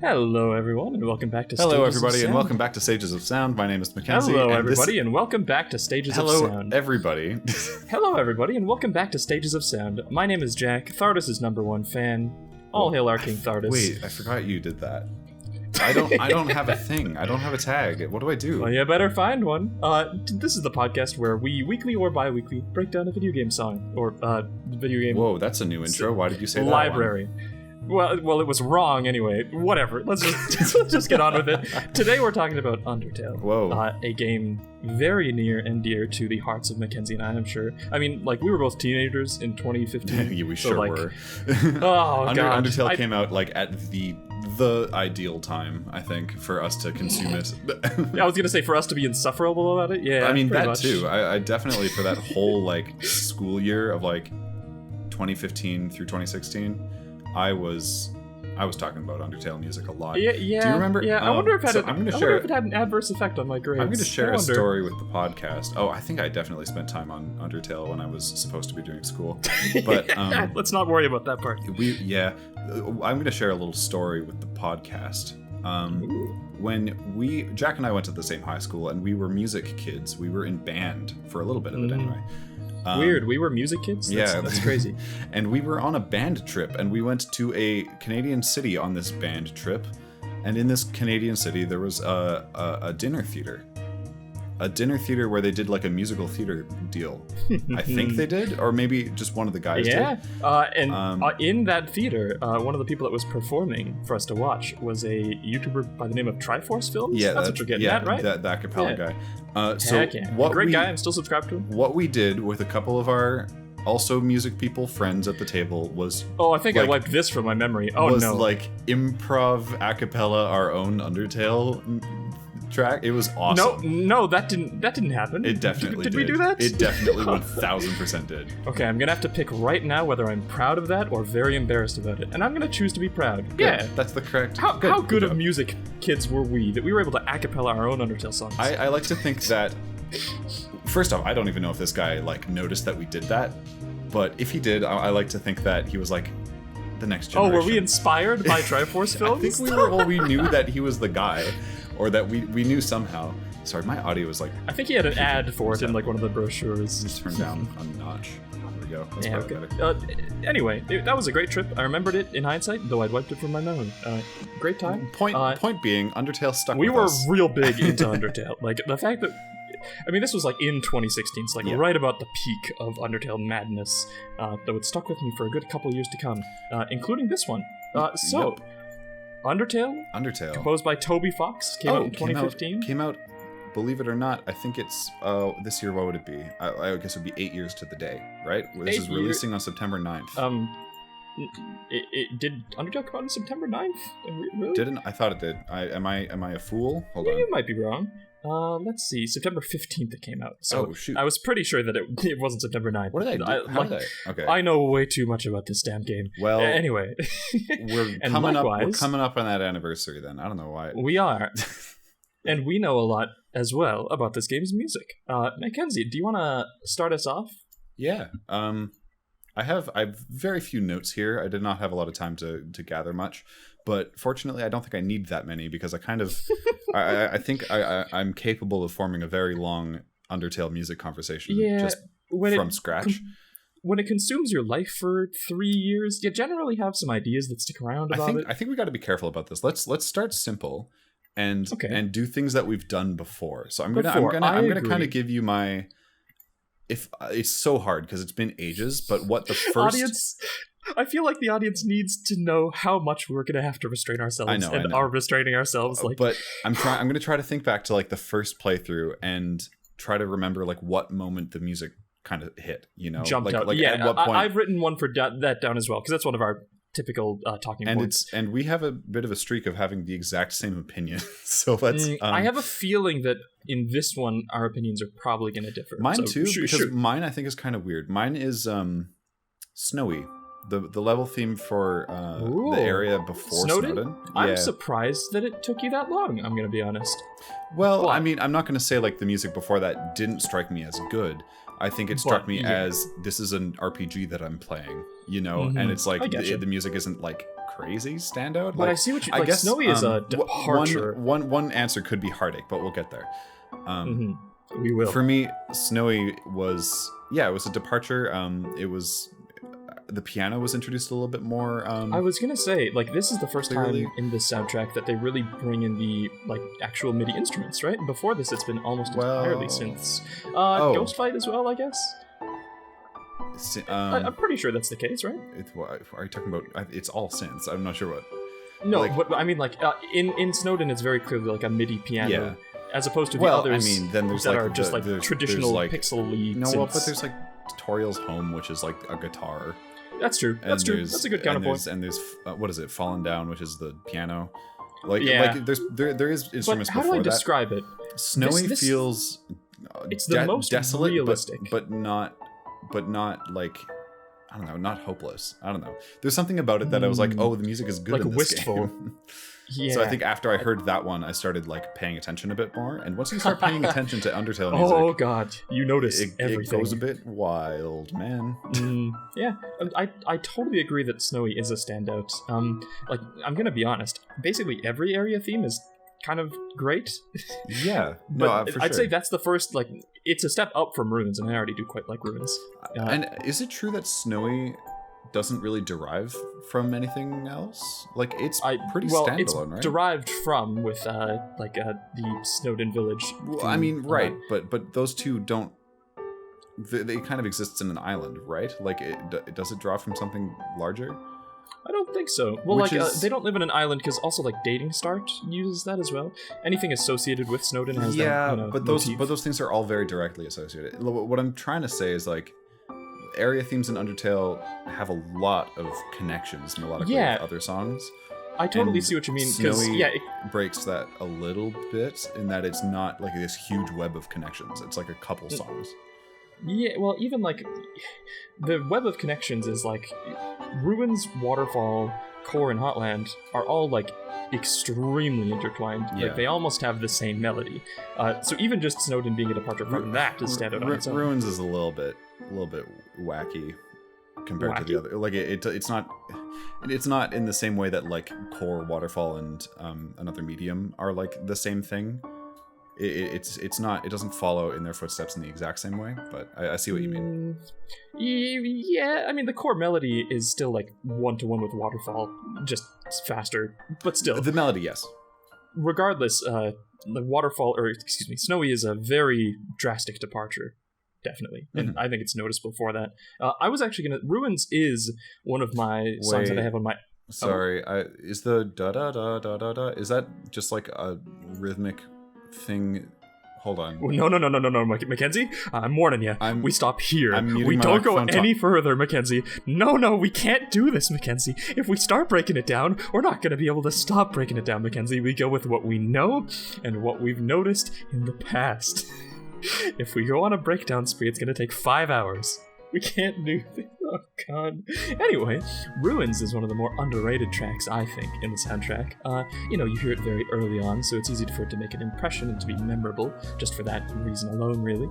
Hello, everyone, and welcome back to Hello, Stages everybody, of Sound. and welcome back to Stages of Sound. My name is Mackenzie. Hello, everybody, and welcome back to Stages of Sound. Hello, everybody. Hello, everybody, and welcome back to Stages of Sound. My name is Jack, Thardus' #1 fan. All hail our King Thardus. Wait, I forgot you did that. I don't have a thing. I don't have a tag. What do I do? Well, you better find one. This is the podcast where we weekly or bi-weekly break down a video game song, or video game... Whoa, that's a new intro. Why did you say that library. Well, it was wrong anyway. Whatever. Let's just get on with it. Today we're talking about Undertale. Whoa. A game very near and dear to the hearts of Mackenzie and I, I'm sure. I mean, like, we were both teenagers in 2015. Yeah, we sure were. Oh, God. Undertale came out, like, at the ideal time, I think, for us to consume it. Yeah, I was going to say, for us to be insufferable about it. Yeah, I mean, that much. too. I definitely, for that whole, like, school year of, like, 2015 through 2016... I was talking about Undertale music a lot. Yeah. Do you remember? Yeah, I wonder if it had an adverse effect on my grades. I'm going to share a story with the podcast. Oh, I think I definitely spent time on Undertale when I was supposed to be doing school. But let's not worry about that part. I'm going to share a little story with the podcast. When Jack and I went to the same high school and we were music kids, we were in band for a little bit of it anyway. Weird. We were music kids? That's crazy. And we were on a band trip, and we went to a Canadian city on this band trip. And in this Canadian city, there was a dinner theater. A dinner theater where they did like a musical theater deal. I think they did, or maybe just one of the guys did. In that theater, one of the people that was performing for us to watch was a YouTuber by the name of Triforce Films. Yeah, that's what you're getting at, right? That acapella guy. Guy. I'm still subscribed to him. What we did with a couple of our also music people friends at the table was... Oh, I think I wiped this from my memory. Oh, was no. like improv acapella our own Undertale track. It was awesome. No, that didn't happen. It definitely did. Did we do that? It definitely 1000% did. Okay, I'm gonna have to pick right now whether I'm proud of that or very embarrassed about it, and I'm gonna choose to be proud. Good. Yeah, that's the correct. How good of music kids were we that we were able to acapella our own Undertale songs? I like to think that. First off, I don't even know if this guy like noticed that we did that, but if he did, I like to think that he was like the next generation. Oh, were we inspired by Triforce Films? I think we were. Well, we knew that he was the guy. Or that we knew somehow. Sorry, my audio was like... I think he had an ad for it in like one of the brochures. Just turned down a notch. There we go. That's okay. Anyway, that was a great trip. I remembered it in hindsight, though I'd wiped it from my memory. Great time. Point being, Undertale stuck with us. We were real big into Undertale. Like, the fact that... I mean, this was like in 2016, so like right about the peak of Undertale madness, though it stuck with me for a good couple years to come, including this one. Undertale, composed by Toby Fox, came out in 2015. Came out, believe it or not, I think it's, this year, what would it be? I guess it would be 8 years to the day, right? This is releasing on September 9th. Did Undertale come out on September 9th? Really? Didn't? I thought it did. Am I a fool? Hold on. You might be wrong. Let's see. September 15th it came out. So shoot. I was pretty sure that it wasn't September 9th. What did I do? How did I? Okay. I know way too much about this damn game. Well, anyway. we're coming up on that anniversary then. I don't know why. We are. And we know a lot as well about this game's music. Mackenzie, do you want to start us off? Yeah. I have very few notes here. I did not have a lot of time to gather much. But fortunately, I don't think I need that many because I kind of, I think I'm capable of forming a very long Undertale music conversation from scratch. When it consumes your life for 3 years, you generally have some ideas that stick around about it. I think we got to be careful about this. Let's start simple and do things that we've done before. So I'm gonna kind of give you my. If it's so hard because it's been ages, but what the first audience. I feel like the audience needs to know how much we're going to have to restrain ourselves I know. are restraining ourselves. But I'm going to try to think back to like the first playthrough and try to remember like what moment the music kind of hit, you know? Jumped out. At what point... I've written one for that down as well because that's one of our typical talking points. And we have a bit of a streak of having the exact same opinion. So let's... I have a feeling that in this one, our opinions are probably going to differ. Mine too, because mine I think is kind of weird. Mine is Snowy. The level theme for the area before Snowdin. I'm surprised that it took you that long, I'm going to be honest. Well, I mean, I'm not going to say like the music before that didn't strike me as good. I think it struck me as this is an RPG that I'm playing, and it's like the music isn't like crazy standout. But I see what you like. Snowy is a departure. One answer could be Heartache, but we'll get there. We will. For me, Snowy was it was a departure. It was the piano was introduced a little bit more. I was gonna say, like, this is the first clearly. time in this soundtrack that they really bring in the like actual MIDI instruments, right? And before this, it's been almost entirely synths. Ghost Fight as well, I guess. I'm pretty sure that's the case, right? Are you talking about? It's all synths. I'm not sure what. No, but I mean, like in Snowden, it's very clearly like a MIDI piano, as opposed to the others. I mean, then there's that like are just like traditional like, pixel-y No, synths. but there's like Tutorial's Home, which is like a guitar. That's true. That's true. That's a good counterpoint. And there's what is it? Fallen Down, which is the piano. Like there is instruments. But how do I describe it? Snowy feels. It's the most desolate, realistic, but not like. I don't know, not hopeless. I don't know. There's something about it that I was like, oh, the music is good like in this wistful. game. Yeah. So I think after I heard that one, I started like paying attention a bit more. And once you start paying attention to Undertale music, oh god, you notice everything. It goes a bit wild, man. Yeah, I totally agree that Snowy is a standout. Like, I'm gonna be honest. Basically, every area theme is kind of great. Yeah, but for I'd sure. say that's the first, like, it's a step up from Ruins, and I already do quite like Ruins. And is it true that Snowy doesn't really derive from anything else? Like, it's pretty standalone, it's right? derived from with the Snowden Village. Well, I mean, right, but those two don't. They kind of exist in an island, right? Like, does it draw from something larger? I don't think so. Well, they don't live in an island because also like Dating Start uses that as well. Anything associated with Snowden has that. But those things are all very directly associated. What I'm trying to say is like area themes in Undertale have a lot of connections melodically with other songs. I totally see what you mean. Snowy breaks that a little bit in that it's not like this huge web of connections. It's like a couple songs. Yeah, well, even like the web of connections is like Ruins, Waterfall, Core, and Hotland are all like extremely intertwined. Yeah. Like they almost have the same melody. So even just Snowden being a departure from that is standout on its own. Ruins is a little bit wacky compared to the other. Like it's not in the same way that like Core, Waterfall, and Another Medium are like the same thing. It's not. It doesn't follow in their footsteps in the exact same way, but I see what you mean. Yeah, I mean the core melody is still like 1-to-1 with Waterfall, just faster, but still The melody, yes. Regardless, the Snowy is a very drastic departure, definitely, and I think it's noticeable for that. I was actually Ruins is one of my songs that I have on my. Sorry, is the da da da da da da? Is that just like a rhythmic thing? Hold on. No, Mackenzie. I'm warning you. We stop here. We don't go any further, Mackenzie. No, we can't do this, Mackenzie. If we start breaking it down, we're not going to be able to stop breaking it down, Mackenzie. We go with what we know and what we've noticed in the past. If we go on a breakdown spree, it's going to take 5 hours. We can't do this. Oh, God. Anyway, Ruins is one of the more underrated tracks, I think, in the soundtrack. You hear it very early on, so it's easy for it to make an impression and to be memorable, just for that reason alone, really.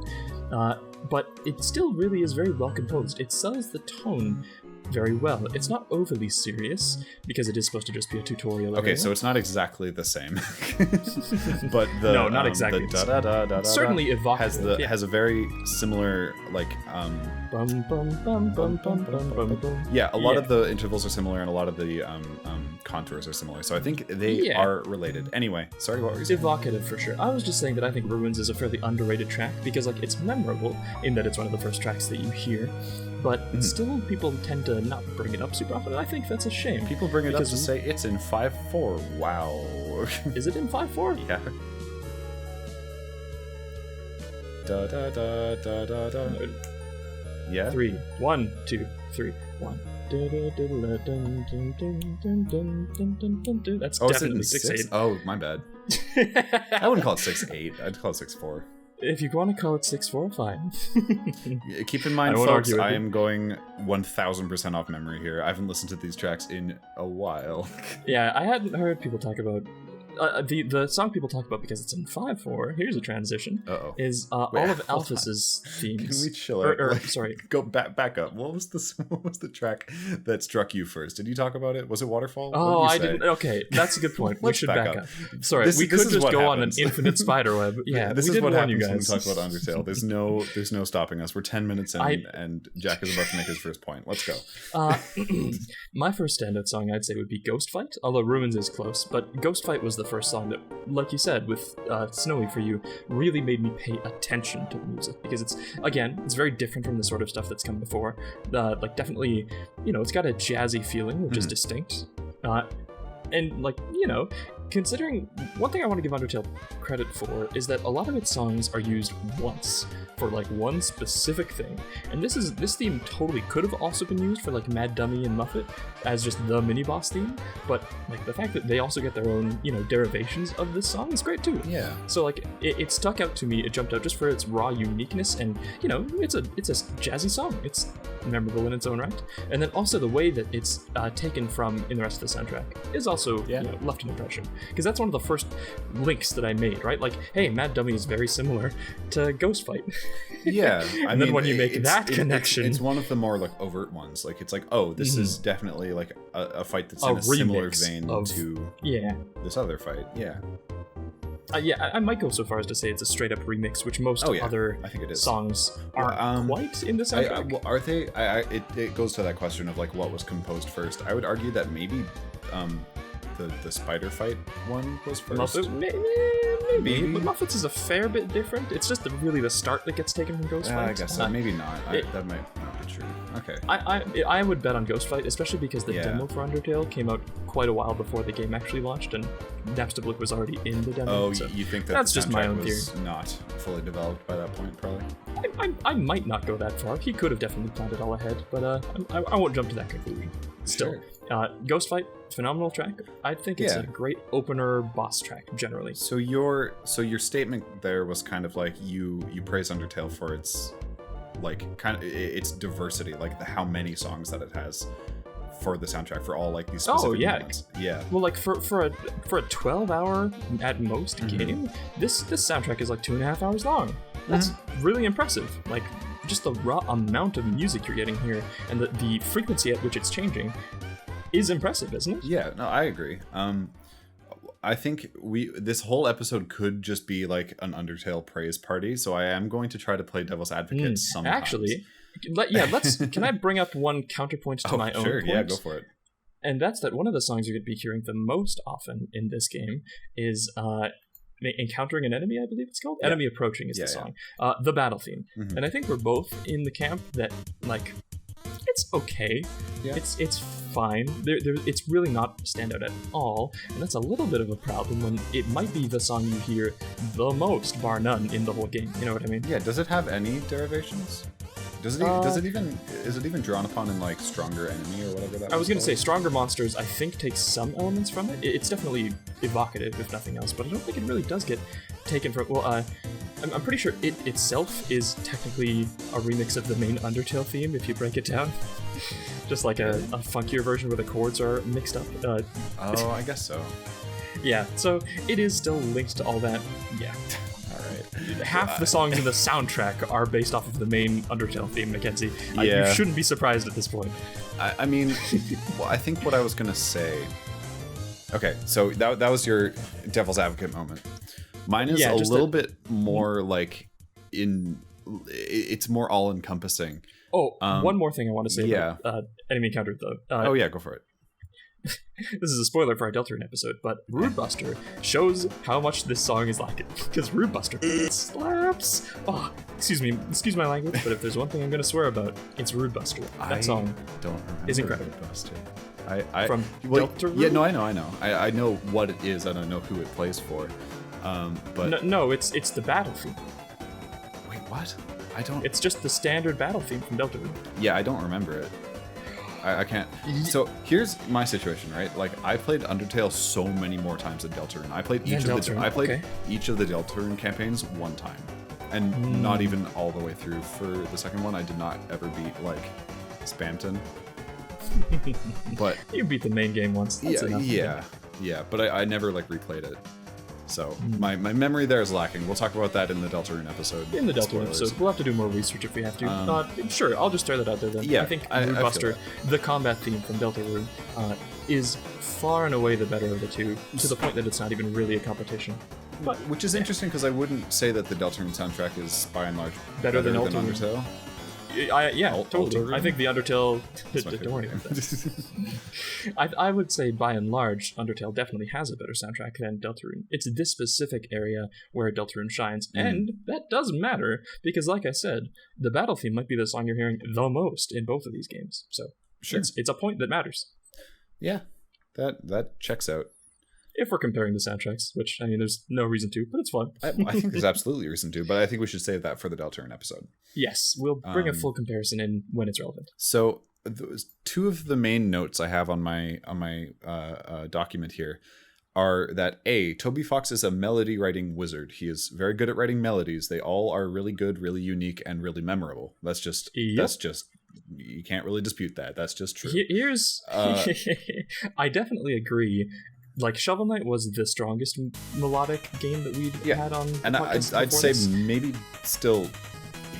But it still really is very well composed. It sells the tone very well. It's not overly serious, because it is supposed to just be a tutorial area. Okay, so it's not exactly the same. But no, not exactly. The da-da-da-da-da certainly evocative. has a very similar, like... Bum, bum, bum, bum, bum, bum, bum, bum. Yeah, a lot of the intervals are similar, and a lot of the contours are similar. So I think they are related. Anyway, sorry, what were you saying? Evocative, for sure. I was just saying that I think Ruins is a fairly underrated track, because like it's memorable in that it's one of the first tracks that you hear. But still, people tend to not bring it up super often, and I think that's a shame. People bring it up to say it's in 5/4. Wow. Is it in 5/4? Yeah. Da da da da da da. Yeah. 3, 1, 2, 3, 1. That's definitely 6/8. Oh, my bad. I wouldn't call it 6/8. I'd call it 6/4. If you want to call it 6/4, fine. Keep in mind, folks, I am going 1000% off memory here. I haven't listened to these tracks in a while. Yeah, I hadn't heard people talk about the song people talk about because it's in 5/4. Here's a transition. Is all of Alphys's themes. Can we chill out? Sorry, go back up. What was the track that struck you first? Did you talk about it? Was it Waterfall? Oh, I didn't. Okay, that's a good point. We should back up. Sorry, we could just go on an infinite spiderweb. Yeah, this is what happens you guys. when we talk about Undertale. There's no stopping us. We're 10 minutes in, and Jack is about to make his first point. Let's go. My first standout song I'd say would be Ghost Fight, although Ruins is close, but Ghost Fight was the first song that, like you said, with Snowy for You, really made me pay attention to the music, because it's very different from the sort of stuff that's come before. Like, definitely, it's got a jazzy feeling, which is distinct. And, like, considering, one thing I want to give Undertale credit for is that a lot of its songs are used once for like one specific thing, and this theme totally could have also been used for like Mad Dummy and Muffet as just the mini boss theme, but like the fact that they also get their own derivations of this song is great too. Yeah. So like it stuck out to me. It jumped out just for its raw uniqueness, and it's a jazzy song. It's memorable in its own right, and then also the way that it's taken from in the rest of the soundtrack is also left an impression, because that's one of the first links that I made, right? Like, hey, Mad Dummy is very similar to Ghost Fight. Yeah. And then when you make that connection, it's one of the more like overt ones. Like, it's like, oh, this is definitely like a fight that's in a similar vein to this other fight. Yeah. I might go so far as to say it's a straight up remix, which most other I think it is. songs aren't quite in the soundtrack. Are they? It goes to that question of like what was composed first. I would argue that maybe the spider fight one was first. Maybe. But Muffets is a fair bit different. It's just really the start that gets taken from Ghost Fight. I guess so. Maybe not. That might not be true. Okay. I would bet on Ghost Fight, especially because the demo for Undertale came out quite a while before the game actually launched, and Napstablook was already in the demo. Oh, so you think that's just my own theory? Not fully developed by that point, probably. I might not go that far. He could have definitely planned it all ahead, but I won't jump to that conclusion. Still, Ghost Fight, phenomenal track. I think it's a great opener boss track generally. So your statement there was kind of like you praise Undertale for its like kind of its diversity, like how many songs that it has for the soundtrack, for all like these specific moments. Yeah. Well, like for a 12-hour at most game, this soundtrack is like 2.5 hours long. That's really impressive. Like, just the raw amount of music you're getting here, and the frequency at which it's changing is impressive, isn't it? Yeah, no, I agree. I think this whole episode could just be like an Undertale praise party, so I am going to try to play devil's advocate sometimes. Actually, let's. Can I bring up one counterpoint to my own point? Yeah, go for it. And that's that one of the songs you're going to be hearing the most often in this game is Encountering an Enemy, I believe it's called. Enemy Approaching is the song. The battle theme. And I think we're both in the camp that, like, it's okay. Yeah. It's fine. It's really not standout at all, and that's a little bit of a problem when it might be the song you hear the most, bar none, in the whole game. You know what I mean? Yeah. Does it have any derivations? Is it even drawn upon in like Stronger Enemy or whatever that was? I was gonna say Stronger Monsters, I think, takes some elements from it. It's definitely evocative, if nothing else, but I don't think it really does get taken from. Well, I'm pretty sure it itself is technically a remix of the main Undertale theme, if you break it down. Just like a funkier version where the chords are mixed up. I guess so. Yeah, so it is still linked to all that. Yeah. Half the songs in the soundtrack are based off of the main Undertale theme, Mackenzie. You shouldn't be surprised at this point. I mean, well, I think what I was gonna say. Okay, so that was your devil's advocate moment. Mine is a little bit more like it's more all encompassing. Oh, one more thing I want to say about Enemy Encountered though. Go for it. This is a spoiler for our Deltarune episode, but Rude Buster shows how much this song is like it. Because Rude Buster slaps. Oh, excuse my language, but if there's one thing I'm going to swear about, it's Rude Buster. That song is incredible. Rude Buster. From Deltarune? Yeah, no, I know. I know what it is. I don't know who it plays for. But no, it's the battle theme. Wait, what? I don't. It's just the standard battle theme from Deltarune. Yeah, I don't remember it. I can't. So here's my situation, right? Like, I played Undertale so many more times than Deltarune. I played each of the Deltarune campaigns one time, and not even all the way through. For the second one, I did not ever beat like Spamton. But you beat the main game once. That's enough. Yeah. Yeah, but I never like replayed it. So my memory there is lacking. We'll talk about that in the Deltarune episode. In the Deltarune episode, we'll have to do more research if we have to. Sure, I'll just throw that out there then. Yeah, I think Mood Buster, the combat theme from Deltarune, is far and away the better of the two, to the point that it's not even really a competition. But which is interesting because I wouldn't say that the Deltarune soundtrack is by and large better than Undertale. Totally. I think the Undertale. Don't worry about that. I would say, by and large, Undertale definitely has a better soundtrack than Deltarune. It's this specific area where Deltarune shines, and that does matter because, like I said, the battle theme might be the song you're hearing the most in both of these games. So, sure, it's a point that matters. Yeah, that checks out. If we're comparing the soundtracks, which, I mean, there's no reason to, but it's fun. I think there's absolutely reason to, but I think we should save that for the Deltarune episode. Yes, we'll bring a full comparison in when it's relevant. So, two of the main notes I have on my document here are that Toby Fox is a melody writing wizard. He is very good at writing melodies. They all are really good, really unique, and really memorable. That's just you can't really dispute that. That's just true. Here's I definitely agree. Like, Shovel Knight was the strongest melodic game that we'd had on and I'd say maybe still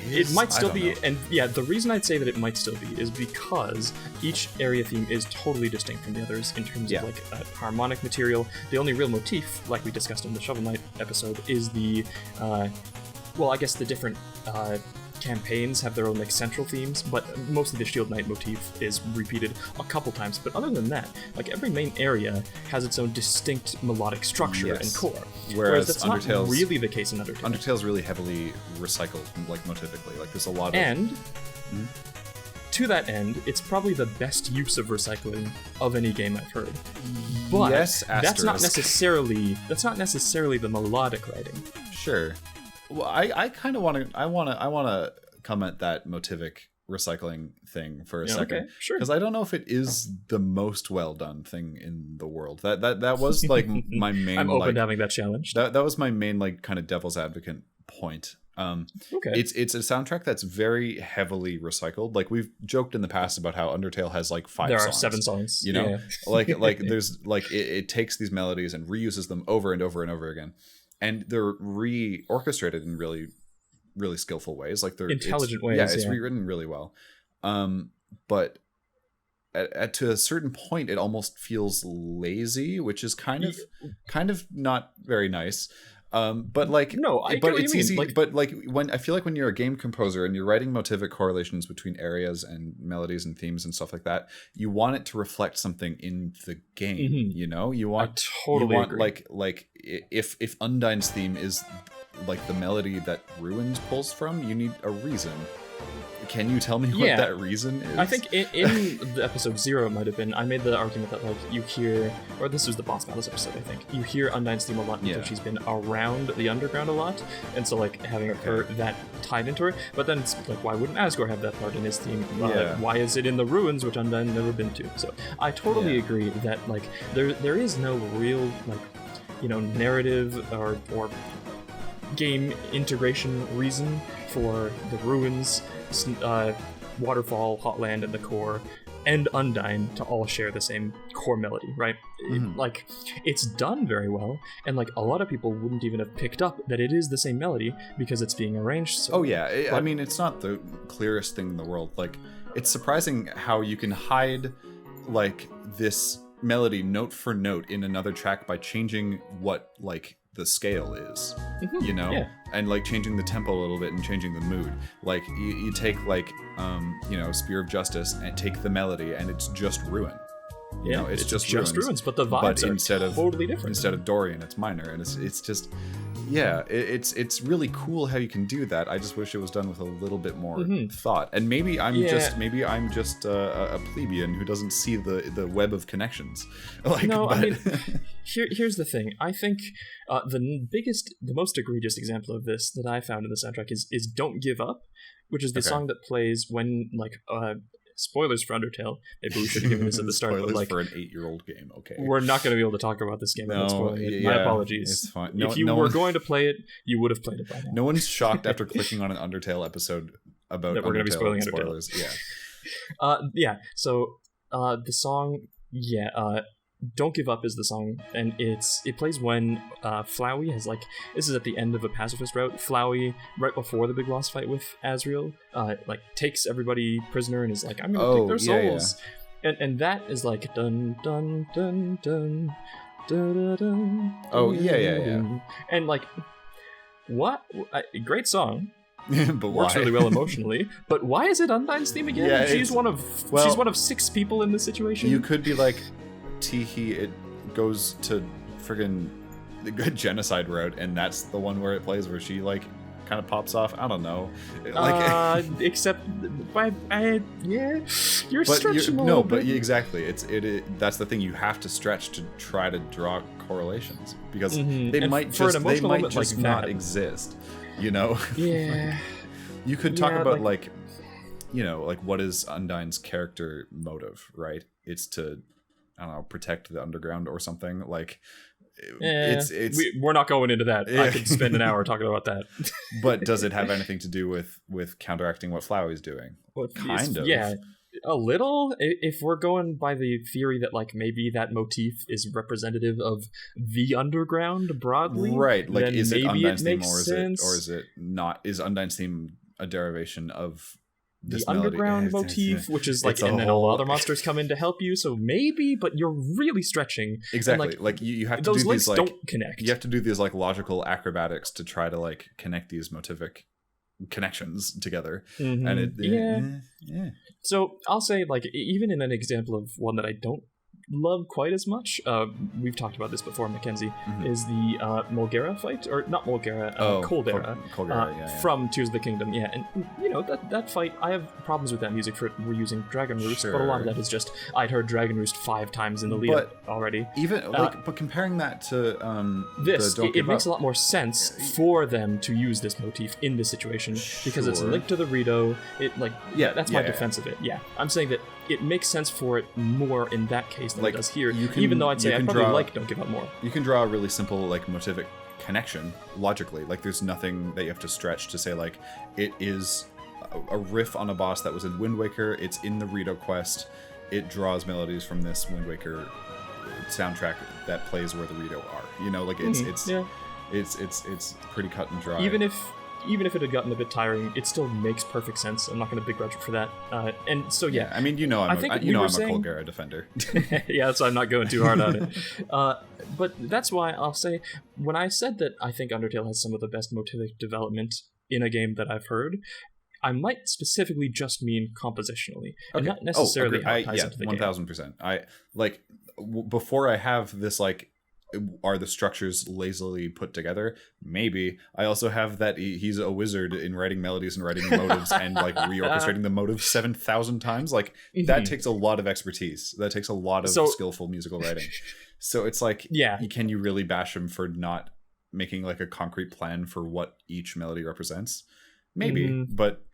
is. It might still be, and yeah, the reason I'd say that it might still be is because each area theme is totally distinct from the others in terms of like harmonic material. The only real motif, like we discussed in the Shovel Knight episode, is the I guess the different campaigns have their own like central themes, but mostly the Shield Knight motif is repeated a couple times. But other than that, like, every main area has its own distinct melodic structure and core. Whereas that's not really the case in Undertale. Undertale's really heavily recycled, like, motifically. Like, there's a lot of... And to that end, it's probably the best use of recycling of any game I've heard. But that's not necessarily the melodic writing. Sure. Well, I kind of want to comment that motivic recycling thing for a second. Okay, sure. Because I don't know if it is the most well done thing in the world. That was like my main. I'm open to having that challenged. That was my main, like, kind of devil's advocate point. It's a soundtrack that's very heavily recycled. Like, we've joked in the past about how Undertale has like 5 songs. There are 7 songs. You know, like there's like it takes these melodies and reuses them over and over and over again. And they're re-orchestrated in really, really skillful ways. Like, they're intelligent ways. Yeah, it's rewritten really well. But to a certain point, it almost feels lazy, which is kind of not very nice. But like, no, but it's easy. Like, but like, I feel like when you're a game composer and you're writing motivic correlations between areas and melodies and themes and stuff like that, you want it to reflect something in the game. You know, you want agree. like if Undyne's theme is like the melody that Ruins pulls from, you need a reason. Can you tell me what that reason is? I think in the episode 0, it might have been, I made the argument that, like, you hear, or this was the boss battles episode, I think, you hear Undyne's theme a lot because she's been around the underground a lot, and so, like, having her that tied into her. But then it's like, why wouldn't Asgore have that part in his theme? Why is it in the Ruins, which Undyne never been to? So I totally agree that, like, there is no real, like, you know, narrative or game integration reason for the Ruins, Waterfall, Hotland, and the core, and Undyne to all share the same core melody, right? Like, it's done very well, and like, a lot of people wouldn't even have picked up that it is the same melody because it's being arranged so I mean, it's not the clearest thing in the world. Like, it's surprising how you can hide, like, this melody note for note in another track by changing what, like, the scale is, you know, and like changing the tempo a little bit and changing the mood. Like, you take, like, you know, Spear of Justice and take the melody and it's just Ruin. You know, it's just Ruins, but the vibes are totally different. Instead of Dorian, it's minor, and it's just, it's really cool how you can do that. I just wish it was done with a little bit more thought. And maybe I'm just a plebeian who doesn't see the web of connections. Like, no, I mean, here's the thing. I think the most egregious example of this that I found in the soundtrack is "Don't Give Up," which is the song that plays when, like, spoilers for Undertale. Maybe we should have given this at the start. Spoilers but, like, for an 8-year-old game. Okay, we're not going to be able to talk about this game without spoiling it. My apologies. It's fine. If you were going to play it, you would have played it by now. No one's shocked after clicking on an Undertale episode about that we're going to be spoiling spoilers. Undertale. So the song, Don't Give Up is the song, and it plays when Flowey has like, this is at the end of a pacifist route. Flowey, right before the big boss fight with Azrael, like takes everybody prisoner and is like, I'm gonna take their souls. And that is like dun dun dun dun dun dun dun. Oh yeah. And like, what? Great song. But works really well emotionally. But why is it Undyne's theme again? Yeah, she's one of 6 people in this situation. You could be like, Teehee, it goes to friggin' the good genocide route, and that's the one where it plays where she like kind of pops off. I don't know. Like, except you're stretching a little bit. But exactly. That's the thing. You have to stretch to try to draw correlations because they might just like not exist. You know? Yeah. You could talk about like what is Undyne's character motive, right? It's to, I don't know, protect the underground or something. Like, we're not going into that. I could spend an hour talking about that. But does it have anything to do with counteracting what Flowey's doing? Well, kind of. Yeah. A little, if we're going by the theory that like maybe that motif is representative of the underground broadly, right? Like, then is it Undyne's theme, or is it not? Is Undyne's theme a derivation of this the underground motif, which is like, and then all other monsters come in to help you? So maybe, but you're really stretching. Exactly. Like you have to those do links these like don't connect. You have to do these like logical acrobatics to try to like connect these motivic connections together, and So I'll say, like, even in an example of one that I don't love quite as much, we've talked about this before, Mackenzie, is the Mulgara fight, or not Mulgara, Coldera, from Tears of the Kingdom. Yeah, and you know that fight, I have problems with that music for reusing Dragon Roost, but a lot of that is just I'd heard Dragon Roost 5 times in the lead already. Even but comparing that to this, it makes a lot more sense for them to use this motif in this situation because it's linked to the Rito. That's my defense of it. Yeah, I'm saying that it makes sense for it more in that case than it does here, even though I'd say I probably like Don't Give Up more. You can draw a really simple like motivic connection logically. Like, there's nothing that you have to stretch to say like it is a riff on a boss that was in Wind Waker, it's in the Rito quest, it draws melodies from this Wind Waker soundtrack that plays where the Rito are. You know, like it's pretty cut and dry. Even if it had gotten a bit tiring, it still makes perfect sense. I'm not going to begrudge it for that. And so, yeah. I mean, I'm a Colgara defender. Yeah, so I'm not going too hard on it. But that's why I'll say, when I said that I think Undertale has some of the best motivic development in a game that I've heard, I might specifically just mean compositionally, and not necessarily how it ties into the 1000%. I like before I have this like, are the structures lazily put together? Maybe. I also have that he's a wizard in writing melodies and writing motives and like reorchestrating the motive 7,000 times. Like, that takes a lot of expertise. That takes a lot of skillful musical writing. So it's like, can you really bash him for not making like a concrete plan for what each melody represents? Maybe, but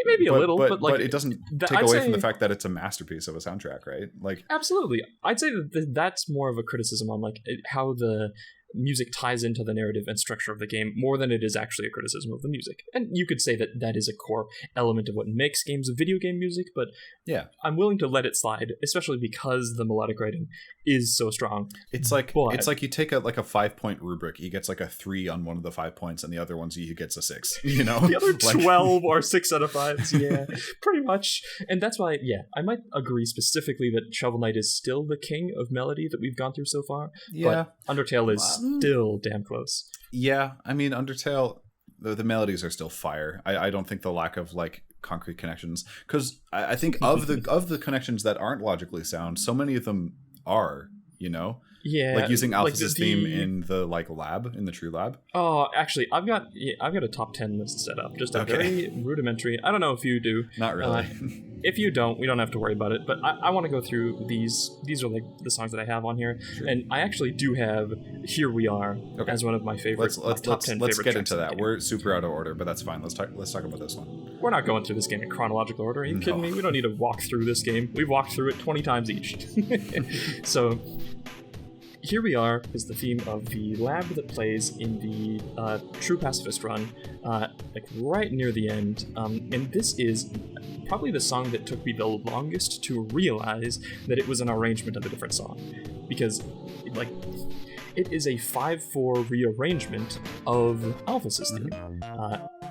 maybe a little, but it doesn't take away from the fact that it's a masterpiece of a soundtrack, right? Like, absolutely. I'd say that that's more of a criticism on like how the music ties into the narrative and structure of the game more than it is actually a criticism of the music. And you could say that that is a core element of what makes games a video game music, but yeah, I'm willing to let it slide, especially because the melodic writing is so strong. It's like you take a 5-point rubric. He gets like a 3 on one of the 5 points, and the other ones he gets a 6. You know, the other 12 or 6 out of 5s. Yeah, pretty much. And that's why, I might agree specifically that Shovel Knight is still the king of melody that we've gone through so far. Yeah, but Undertale is still damn close. Yeah, I mean, Undertale, the melodies are still fire. I don't think the lack of like concrete connections, because I think of the connections that aren't logically sound, so many of them are, you know, like using Alphys's theme in the like lab, in the tree lab. Oh, actually, I've got a top 10 list set up, just a very rudimentary. I don't know if you do. Not really. If you don't, we don't have to worry about it. But I want to go through these. These are like the songs that I have on here, and I actually do have "Here We Are" as one of my favorites. Top 10 let's get into that. We're super out of order, but that's fine. Let's talk about this one. We're not going through this game in chronological order. Are you kidding me? We don't need to walk through this game. We've walked through it 20 times each. So Here We Are is the theme of the lab that plays in the True Pacifist run, like right near the end, and this is probably the song that took me the longest to realize that it was an arrangement of a different song, because like it is a 5/4 rearrangement of Alphys's theme.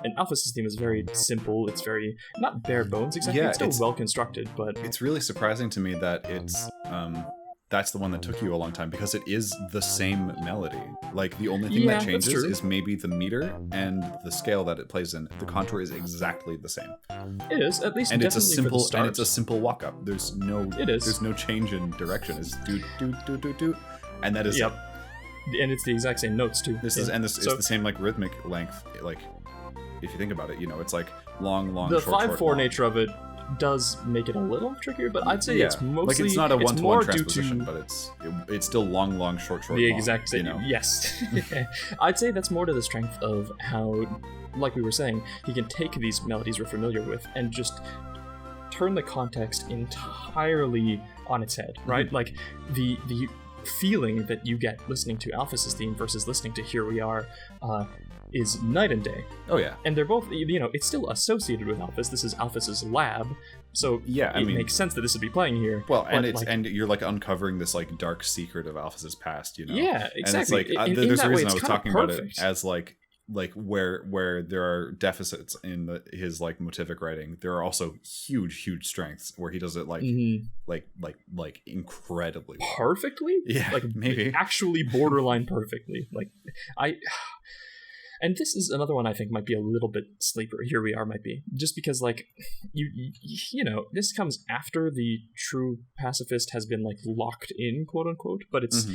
And Alphys's theme is very simple. It's very not bare bones exactly. It's still well constructed, but it's really surprising to me that it's that's the one that took you a long time, because it is the same melody. Like the only thing that changes is maybe the meter and the scale that it plays in. The contour is exactly the same. It is, at least, and it's a simple and it's a simple walk up. There's no change in direction. It's do do do do do, and that is yep. And it's the exact same notes too. It's the same like rhythmic length. Like if you think about it, it's like long, the short, 5/4 short, nature of it does make it a little trickier, but I'd say it's mostly like it's not a one-to-one transposition, to but it's still long, short, the long, exact same. Yes, I'd say that's more to the strength of how, like we were saying, he can take these melodies we're familiar with and just turn the context entirely on its head, right? Mm-hmm. Like the feeling that you get listening to Alphys's theme versus listening to Here We Are is night and day. Oh yeah. And they're both, it's still associated with Alphys. This is Alphys's lab, so it makes sense that this would be playing here. Well, and you're like uncovering this like dark secret of Alphys's past, Yeah, exactly. And it's like there's a reason I was talking about it as like where there are deficits in his like motivic writing, there are also huge strengths where he does it like like incredibly well. Perfectly. Yeah, like maybe actually borderline perfectly. Like and this is another one I think might be a little bit sleeper. Here We Are might be, just because like you know this comes after the True Pacifist has been like locked in, quote unquote, but it's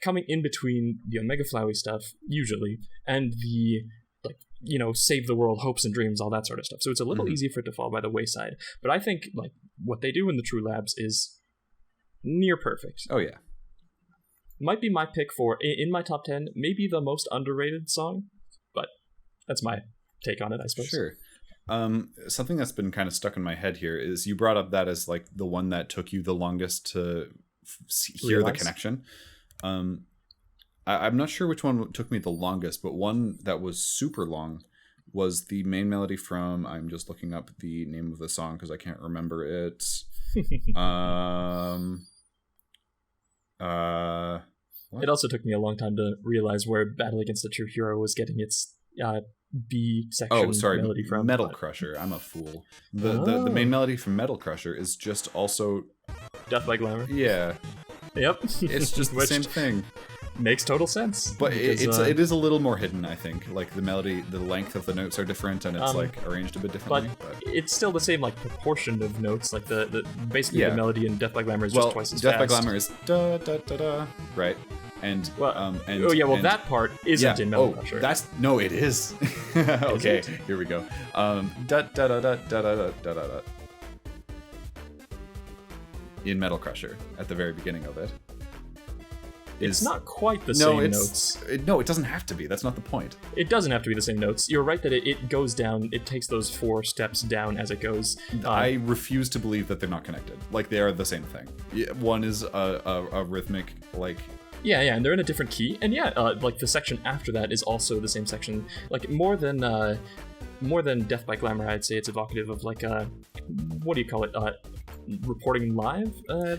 coming in between the Omega Flowey stuff usually and the like save the world, hopes and dreams, all that sort of stuff. So it's a little easy for it to fall by the wayside. But I think like what they do in the True Labs is near perfect. Oh yeah, might be my pick for in my top 10, maybe the most underrated song. That's my take on it, I suppose. Sure. Something that's been kind of stuck in my head here is you brought up that as like the one that took you the longest to hear the connection. I'm not sure which one took me the longest, but one that was super long was the main melody from, I'm just looking up the name of the song because I can't remember it. It also took me a long time to realize where Battle Against the True Hero was getting its B section melody from. Metal Crusher. I'm a fool. The main melody from Metal Crusher is just also Death by Glamour. Yeah. Yep. It's just the same thing. Makes total sense. But it is a little more hidden, I think. Like the melody, the length of the notes are different, and it's like arranged a bit differently. But it's still the same like proportion of notes. Like the basically the melody in Death by Glamour is just twice as fast. Death by Glamour is da da da da, right? And that part isn't in Metal Crusher. It is. Okay, is it? Here we go. Da da da da da da da da da. In Metal Crusher, at the very beginning of it. It's not quite the same notes. No, it doesn't have to be. That's not the point. It doesn't have to be the same notes. You're right that it goes down. It takes those 4 steps down as it goes. I refuse to believe that they're not connected. Like, they are the same thing. One is a rhythmic, like... Yeah, and they're in a different key. And like the section after that is also the same section. Like, more than Death by Glamour, I'd say it's evocative of like what do you call it? Reporting live.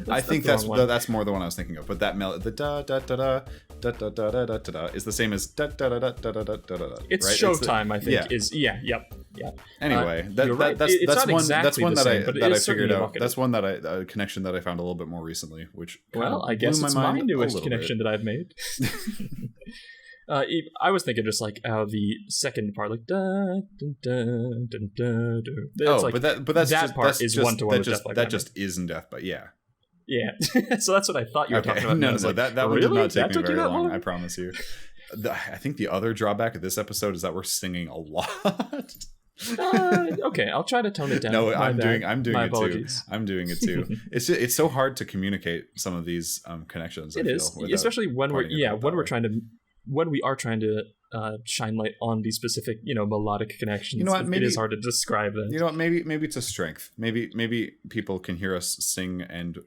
I think that's more the one I was thinking of. But that melody, the da da da da da da da da da da, is the same as da da da da da da da da da. It's right? Showtime, I think. Yeah. Yep. Anyway, that's one that I figured out. That's one that a connection that I found a little bit more recently, which I guess it's my newest connection that I've made. I was thinking just like how the second part, like da dun dun dun dun dun. But that part is one to one with Death by Glamour. That just isn't Death, but yeah. So that's what I thought you were talking about. No, that one did not take me very long. I promise you. I think the other drawback of this episode is that we're singing a lot. Okay, I'll try to tone it down. No, I'm doing it too. I'm doing it too. It's so hard to communicate some of these connections. It is, especially when we are trying to shine light on the specific, melodic connections. You know what? Maybe it is hard to describe that. You know what? Maybe it's a strength. Maybe people can hear us sing and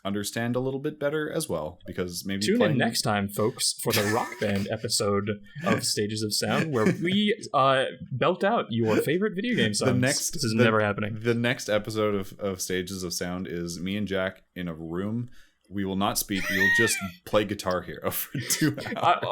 understand a little bit better as well, because maybe tune in next time, folks, for the Rock Band episode of Stages of Sound, where we belt out your favorite video game songs. This is never happening. The next episode of Stages of Sound is me and Jack in a room. We will not speak. We will just play Guitar Hero for 2 hours.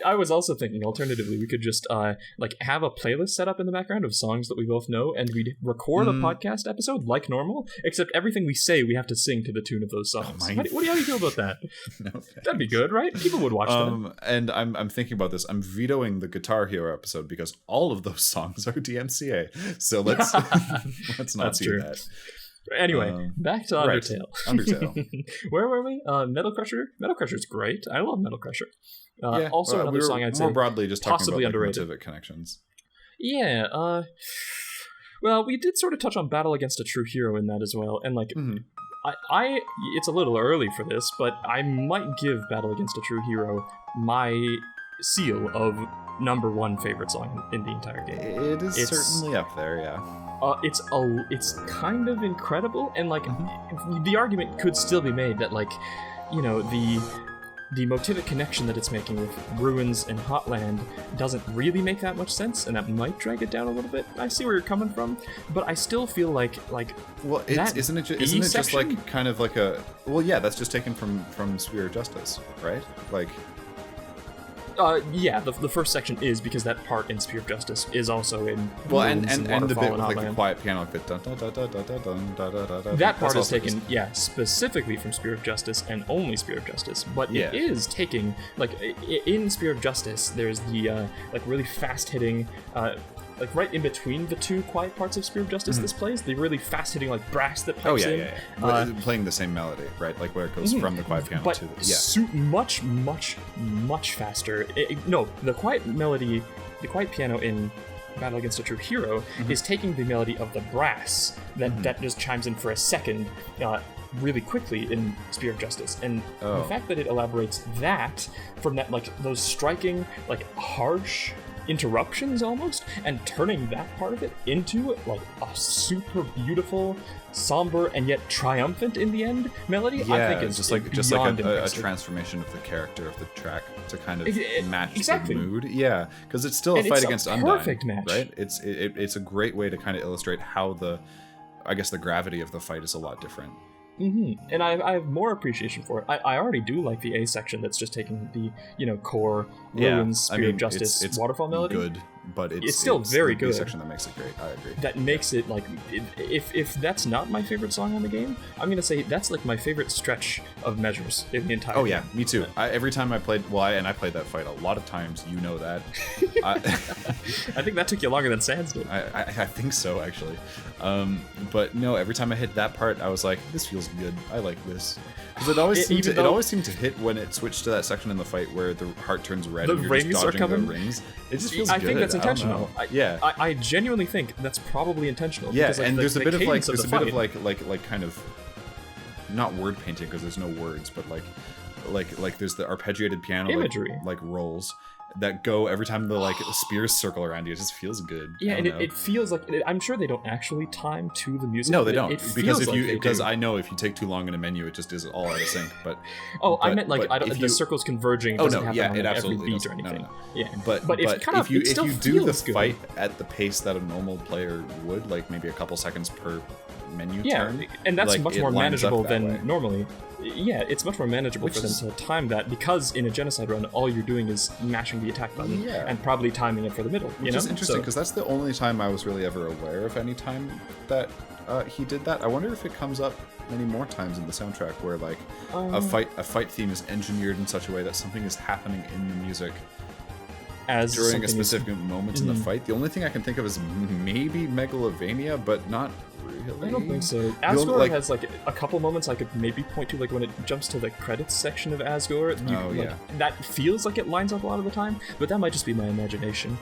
I was also thinking, alternatively, we could just have a playlist set up in the background of songs that we both know, and we'd record a podcast episode like normal, except everything we say we have to sing to the tune of those songs. How do you feel about that? No, that'd be good, right? People would watch that. And I'm thinking about this. I'm vetoing the Guitar Hero episode because all of those songs are DMCA. So let's not do that. Anyway, back to Undertale. Right. Undertale. Where were we? Metal Crusher. Metal Crusher's great. I love Metal Crusher. Also, another song I'd say more broadly just talking possibly about underrated. Motivic connections. Yeah. Well, we did sort of touch on Battle Against a True Hero in that as well, and I it's a little early for this, but I might give Battle Against a True Hero my seal of number 1 favorite song in the entire game. It's certainly up there, yeah. It's kind of incredible, and the argument could still be made that the motivic connection that it's making with Ruins and Hotland doesn't really make that much sense, and that might drag it down a little bit. I see where you're coming from, but I still feel like isn't it just like kind of like a that's just taken from Spear of Justice, right? The first section is because that part in Spear of Justice is also in and the bit with Hotland. the quiet piano, that part is taken specifically from Spear of Justice and only Spear of Justice, but it is taking in Spear of Justice there's the really fast hitting right in between the 2 quiet parts of Spear of Justice this plays, the really fast-hitting brass that pipes in. Playing the same melody, right? Where it goes from the quiet piano to the... much, much, much faster. The quiet melody, the quiet piano in Battle Against a True Hero is taking the melody of the brass that just chimes in for a second really quickly in Spear of Justice. And the fact that it elaborates that from that, those striking, harsh interruptions almost, and turning that part of it into a super beautiful, somber, and yet triumphant in the end melody. I think it's just a transformation of the character of the track to kind of match the mood. Yeah, because it's still a fight against Undyne. Perfect match, right? It's a great way to kind of illustrate how the gravity of the fight is a lot different. And I have more appreciation for it. I already do like the A section that's just taking the core Ruins, Spear of Justice, it's waterfall melody. Good, but it's still very good. The section that makes it great. I agree. That makes it if that's not my favorite song on the game, I'm gonna say that's my favorite stretch of measures in the entire. Oh yeah, me too. Every time I played, I played that fight a lot of times. You know that. I think that took you longer than Sans did. I think so actually. But no, every time I hit that part, I was like, this feels good. I like this. Because it always seemed to hit when it switched to that section in the fight where the heart turns red and you're just dodging the rings. It just feels good. I think that's intentional. I genuinely think that's probably intentional. Yeah, because, there's a bit of kind of not word painting because there's no words, but there's the arpeggiated piano imagery rolls that go every time the spears circle around you. It just feels good. Yeah, and it feels like I'm sure they don't actually time to the music. No, they don't. Because I know if you take too long in a menu, it just is all out of sync. But I meant the circles converging. Doesn't happen on it every absolutely beat or anything. No. Yeah, but if you do the fight at the pace that a normal player would, maybe a couple seconds per menu turn, and that's much more manageable than normally. Yeah, it's much more manageable for them to time that, because in a genocide run, all you're doing is mashing the attack button and probably timing it for the middle. Which is interesting, because that's the only time I was really ever aware of any time that he did that. I wonder if it comes up many more times in the soundtrack where a fight theme is engineered in such a way that something is happening in the music during a specific moment in the fight. The only thing I can think of is maybe Megalovania, but not really. I don't think so. Asgore has a couple moments I could maybe point to, when it jumps to the credits section of Asgore. That feels like it lines up a lot of the time, but that might just be my imagination.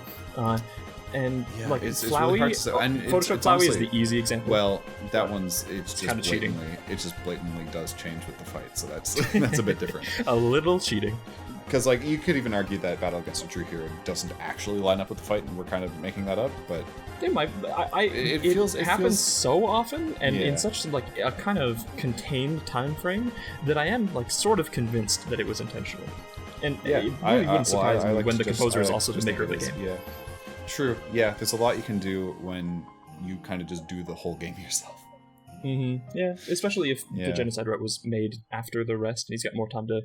and like it's Flowey, really hard to say. And Photoshop it's Flowey honestly, is the easy example. Well, that one's it's kind of cheating. It just blatantly does change with the fight, so that's a bit different. A little cheating. Because like you could even argue that Battle Against a True Hero doesn't actually line up with the fight, and we're kind of making that up. But it might. It happens so often, and in such like a kind of contained time frame that I am like sort of convinced that it was intentional. And it really wouldn't surprise me when the composer is also the maker of the game. Yeah, true. Yeah, there's a lot you can do when you kind of just do the whole game yourself. Mm-hmm. Yeah, especially if the Genocide Route was made after the rest, and he's got more time to,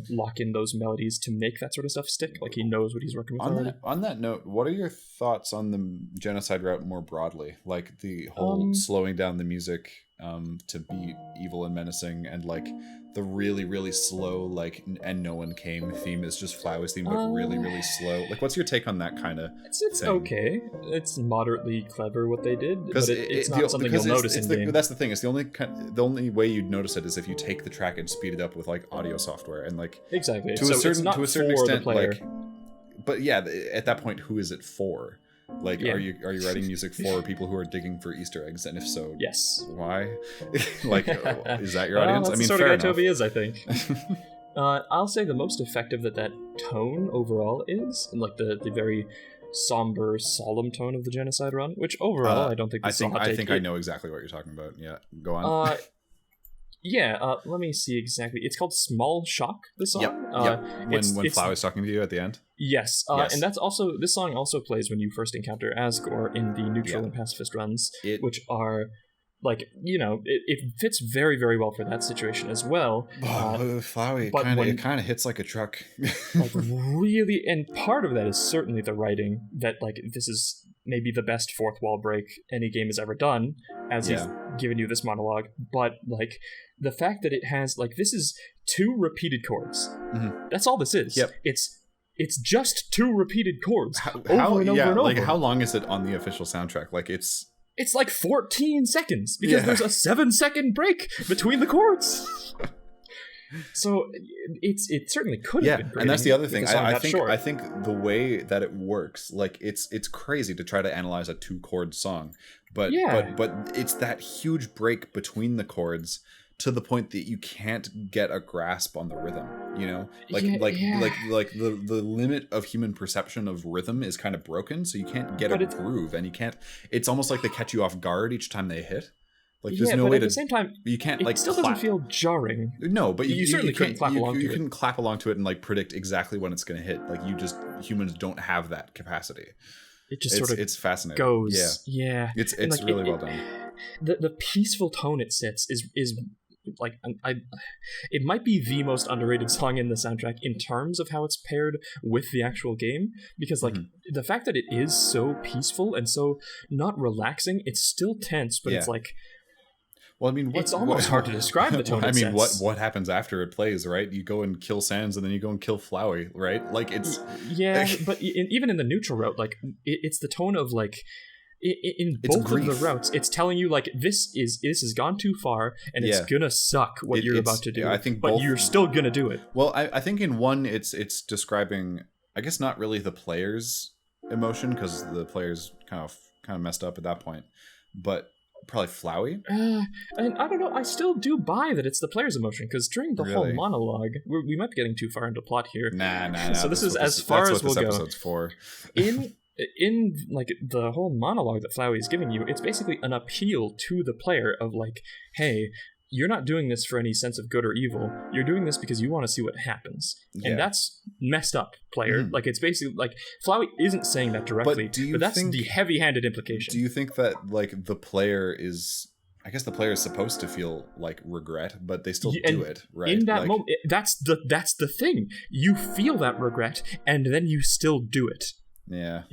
lock in those melodies to make that sort of stuff stick. Like he knows what he's working with. On that note, what are your thoughts on the Genocide Route more broadly? Like the whole slowing down the music to be evil and menacing, and like the really, really slow, like, and no one came theme is just Flowey's theme, but really, really slow. Like, what's your take on that kind of It's thing? Okay. It's moderately clever what they did, but it's not something you'll notice in game. That's the thing. It's the only way you'd notice it is if you take the track and speed it up with, like, audio software. And, like, exactly. To a certain extent, like, but yeah, at that point, who is it for? Like, are you writing music for people who are digging for Easter eggs? And if so, yes. Why? Like, is that your audience? That's the sort of guy Toby is, I think. I'll say the most effective that tone overall is, and like the very somber, solemn tone of the Genocide Run, which overall I don't think. I think I know exactly what you're talking about. Yeah, go on. Let me see exactly. It's called Small Shock, this song. Yep. When Flowey's talking to you at the end? Yes. And that's also, this song also plays when you first encounter Asgore in the neutral and pacifist runs, which are, like, it fits very, very well for that situation as well. Flowey, it kind of hits like a truck. Like, really, and part of that is certainly the writing, that, like, this is maybe the best fourth wall break any game has ever done, as he's given you this monologue, but, like, the fact that it has, like, this is 2 repeated chords. Mm-hmm. That's all this is. Yep. It's just 2 repeated chords over and over. Like, how long is it on the official soundtrack? Like, it's like 14 seconds, because there's a 7-second break between the chords. So it certainly could have been. And that's the other thing. I think the way that it works, like it's crazy to try to analyze a 2-chord song, but it's that huge break between the chords to the point that you can't get a grasp on the rhythm. Like the limit of human perception of rhythm is kind of broken, so you can't get a groove, and you can't. It's almost like they catch you off guard each time they hit. Like, there's no way to. At the same time, you can't like. It still clap. doesn't feel jarring. No, but you certainly couldn't clap along to it. You couldn't clap along to it and like predict exactly when it's going to hit. Like, humans don't have that capacity. It just it's fascinating. Goes. Yeah. It's like, really well done. The peaceful tone it sets is like it might be the most underrated song in the soundtrack in terms of how it's paired with the actual game, because like the fact that it is so peaceful and so not relaxing, it's still tense, but it's like. Well, I mean, it's almost hard to describe the tone. I mean, what happens after it plays, right? You go and kill Sans, and then you go and kill Flowey, right? Like, it's but even in the neutral route, like it's the tone of like in both of the routes, it's telling you like this has gone too far, and it's gonna suck what you're about to do. Yeah, I think, but you're still gonna do it. Well, I think in one, it's describing, I guess, not really the player's emotion, because the player's kind of messed up at that point, but. Probably Flowey? And I don't know, I still do buy that it's the player's emotion, because during the whole monologue, we might be getting too far into plot here. Nah. So this is as far as we'll go. That's what this episode's for. In like the whole monologue that Flowey is giving you, it's basically an appeal to the player of like, hey, you're not doing this for any sense of good or evil. You're doing this because you want to see what happens. Yeah. And that's messed up, player. Mm-hmm. Like, it's basically, like, Flowey isn't saying that directly, but that's the heavy-handed implication. Do you think that, like, the player is... I guess the player is supposed to feel, like, regret, but they still do it, right? In that moment, that's the thing. You feel that regret, and then you still do it. Yeah.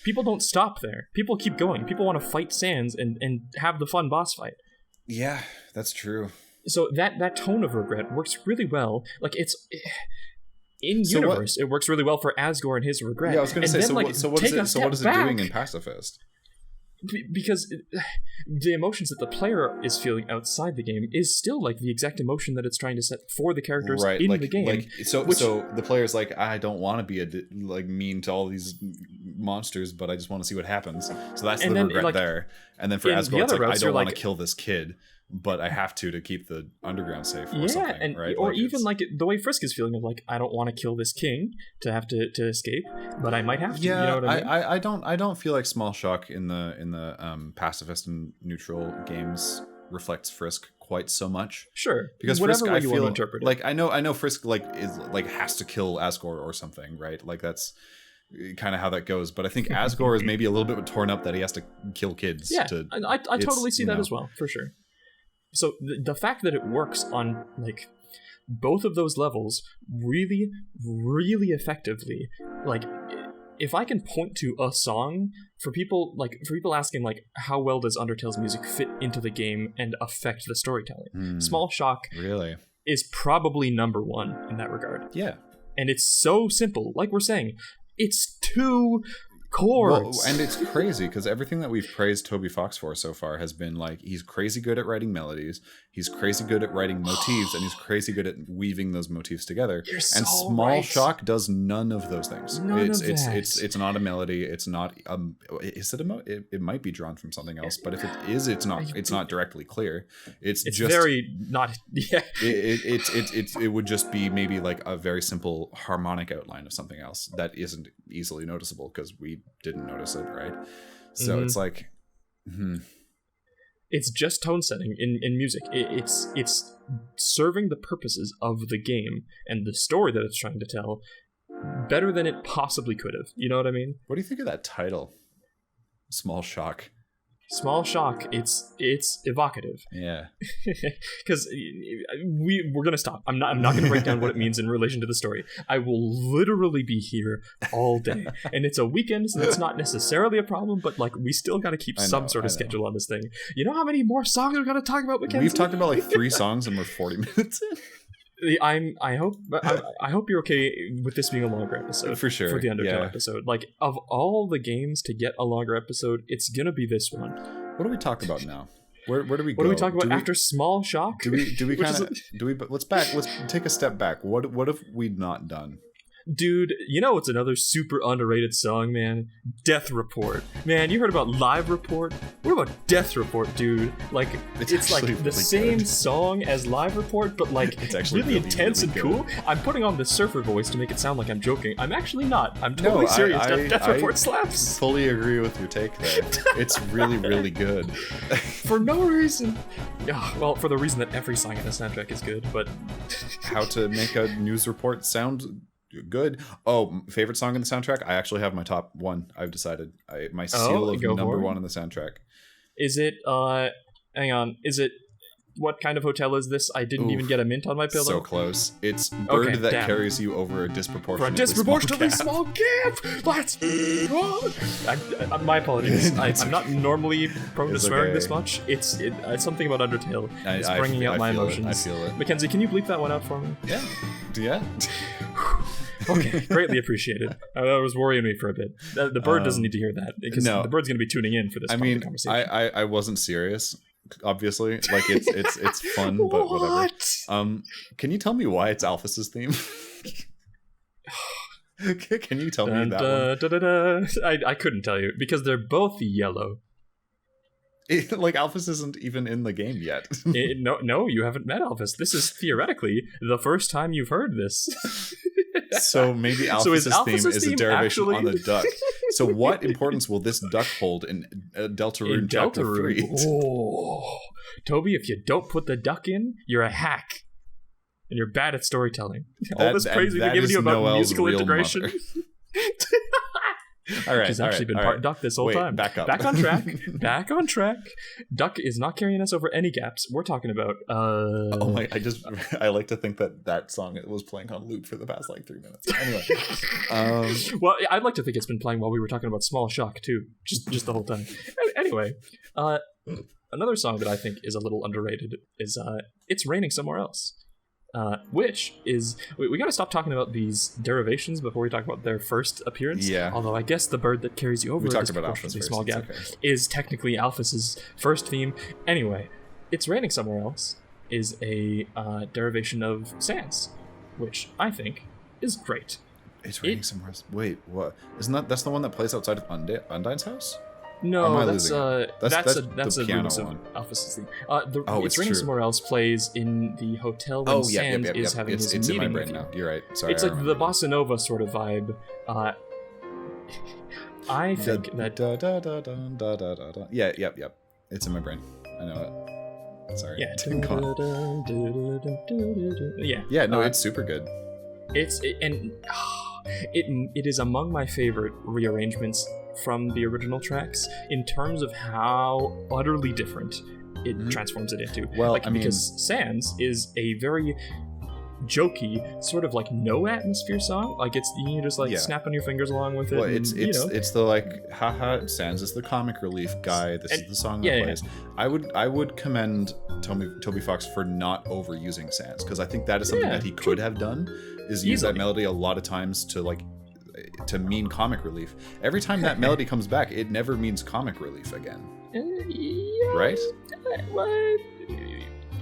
People don't stop there. People keep going. People want to fight Sans and have the fun boss fight. Yeah, that's true. So that tone of regret works really well. Like, it's in universe, it works really well for Asgore and his regret. Yeah, I was going to say. What is it doing in Pacifist? Because the emotions that the player is feeling outside the game is still like the exact emotion that it's trying to set for the characters in the game. So the player's like, I don't want to be mean to all these monsters, but I just want to see what happens. So that's the regret there. And then for Asgore, it's like, I don't want to kill this kid, but I have to keep the underground safe or something, right? Or like even like the way Frisk is feeling of like, I don't want to kill this king to have to escape, but I might have to. Yeah, you know what I mean? I don't feel like Small Shock in the pacifist and neutral games reflects Frisk quite so much. Sure, because whatever Frisk, way I you feel want to interpret it. like I know Frisk like is like has to kill Asgore or something, right? Like that's kind of how that goes. But I think Asgore is maybe a little bit torn up that he has to kill kids. Yeah, I totally see that as well, for sure. So the fact that it works on like both of those levels really, really effectively, like if I can point to a song for people asking like how well does Undertale's music fit into the game and affect the storytelling, Small Shock really is probably number one in that regard. Yeah, and it's so simple. Like we're saying, it's 2 chords. Well, and it's crazy because everything that we've praised Toby Fox for so far has been like he's crazy good at writing melodies, he's crazy good at writing motifs, and he's crazy good at weaving those motifs together. You're so and Small right. Shock does none of those things. It's not a melody. It's not is it it might be drawn from something else, but if it is, it's not directly clear. It's just very not. Yeah. It would just be maybe like a very simple harmonic outline of something else that isn't easily noticeable because we didn't notice it, right? So it's like it's just tone setting in music. It's serving the purposes of the game and the story that it's trying to tell better than it possibly could have. You know what I mean? What do you think of that title? Small Shock. Small Shock, it's evocative. Yeah. Because we're gonna stop. I'm not gonna break down what it means in relation to the story. I will literally be here all day. And it's a weekend, so that's not necessarily a problem, but like we still gotta keep some sort of schedule on this thing. You know how many more songs we're gonna talk about, Mackenzie? We've talked about like 3 songs and we're 40 minutes in. I hope you're okay with this being a longer episode for sure for the Undertale episode. Like of all the games to get a longer episode, it's gonna be this one. What do we talk about now? Where do we go? What do we talk about after Small Shock? Do we let's take a step back. What have we not done? Dude, you know what's another super underrated song, man? Death Report. Man, you heard about Live Report? What about Death Report, dude? Like, it's like the really same song as Live Report, but like it's really intense and cool. I'm putting on the surfer voice to make it sound like I'm joking. I'm actually not. I'm totally serious. Death Report slaps. Fully agree with your take there. It's really, really good. For no reason. Well, for the reason that every song in the soundtrack is good, but... How to make a news report sound... good. Oh, favorite song in the soundtrack? I actually have my top 1. I've decided. My seal of number 1 in the soundtrack. Is it hang on, is it what kind of hotel is this? I didn't even get a mint on my pillow. So close. It's Bird that carries you over a disproportionately small gap. Let's my apologies. I'm not normally prone to swearing this much. It's something about Undertale. It's bringing out my emotions. I feel it. Mackenzie, can you bleep that one out for me? Yeah. Okay, greatly appreciated. That was worrying me for a bit. The bird doesn't need to hear that because the bird's going to be tuning in for this conversation. I wasn't serious, obviously. Like it's fun, but whatever. Can you tell me why it's Alphys's theme? Can you tell me that one? I couldn't tell you because they're both yellow. Like Alphys isn't even in the game yet. No, you haven't met Alphys. This is theoretically the first time you've heard this. So maybe Alphys's theme is a derivation on the duck. So what importance will this duck hold in Deltarune Chapter 3? Oh, Toby, if you don't put the duck in, you're a hack. And you're bad at storytelling. All this praise we've been giving you about Noelle's musical integration. All right, she's actually been part duck this whole time. Back up. Back on track. Back on track. Duck is not carrying us over any gaps. We're talking about oh my, I like to think that song was playing on loop for the past like 3 minutes. Anyway. Well, I'd like to think it's been playing while we were talking about Small Shock too. Just the whole time. Anyway, another song that I think is a little underrated is It's Raining Somewhere Else. Which is we gotta stop talking about these derivations before we talk about their first appearance. Yeah. Although I guess the bird that carries you over we talked about Alphys small gap is technically Alphys's first theme. Anyway, It's Raining Somewhere Else is a derivation of Sans, which I think is great. It's raining somewhere else. Wait, what? That's the one that plays outside of Undine's house? No, that's a piano remix one. of Alpha's theme. It's Raining true. Somewhere Else plays in the hotel when Sans is having his it's meeting in my brain with you. now. You're right. Sorry. It's like the bossa nova sort of vibe. I think that. Yep. It's in my brain. I know it. Sorry. Yeah. Yeah. Yeah. No, it's super good. It is among my favorite rearrangements from the original tracks in terms of how utterly different it transforms it into. Well, because Sans is a very jokey, sort of like no atmosphere song. Like it's you just like snap on your fingers along with it. Well, it's the like haha. Sans is the comic relief guy. This is the song that plays. Yeah. I would commend Toby Fox for not overusing Sans, because I think that is something that he could have done. Is use that melody a lot of times to mean comic relief. Every time that melody comes back, it never means comic relief again. Right?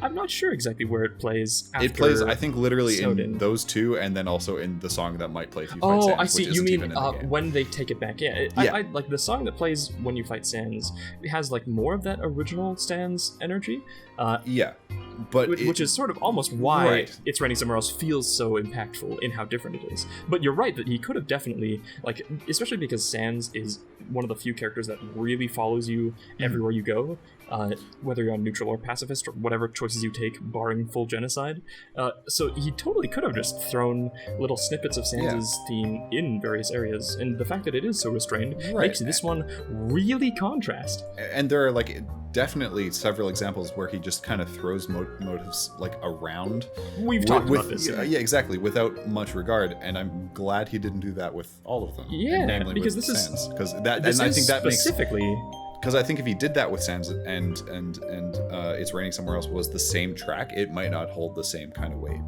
I'm not sure exactly where it plays. It plays, I think, literally in those two, and then also in the song that might play if you fight Sans. Oh, I see. You mean when they take it back? Yeah. I like the song that plays when you fight Sans. It has like more of that original Sans energy. But which is sort of almost why It's Raining Somewhere Else feels so impactful in how different it is. But you're right that he could have definitely, like, especially because Sans is one of the few characters that really follows you everywhere you go, whether you're on neutral or pacifist or whatever choices you take, barring full genocide. So he totally could have just thrown little snippets of Sans's theme in various areas, and the fact that it is so restrained makes this one really contrast. And there are like definitely several examples where he just kind of throws motives like around. We've talked about this. Yeah, exactly, without much regard, and I'm glad he didn't do that with all of them. Yeah, because this is specifically. Because I think if he did that with Sans and It's Raining Somewhere Else was the same track, it might not hold the same kind of weight.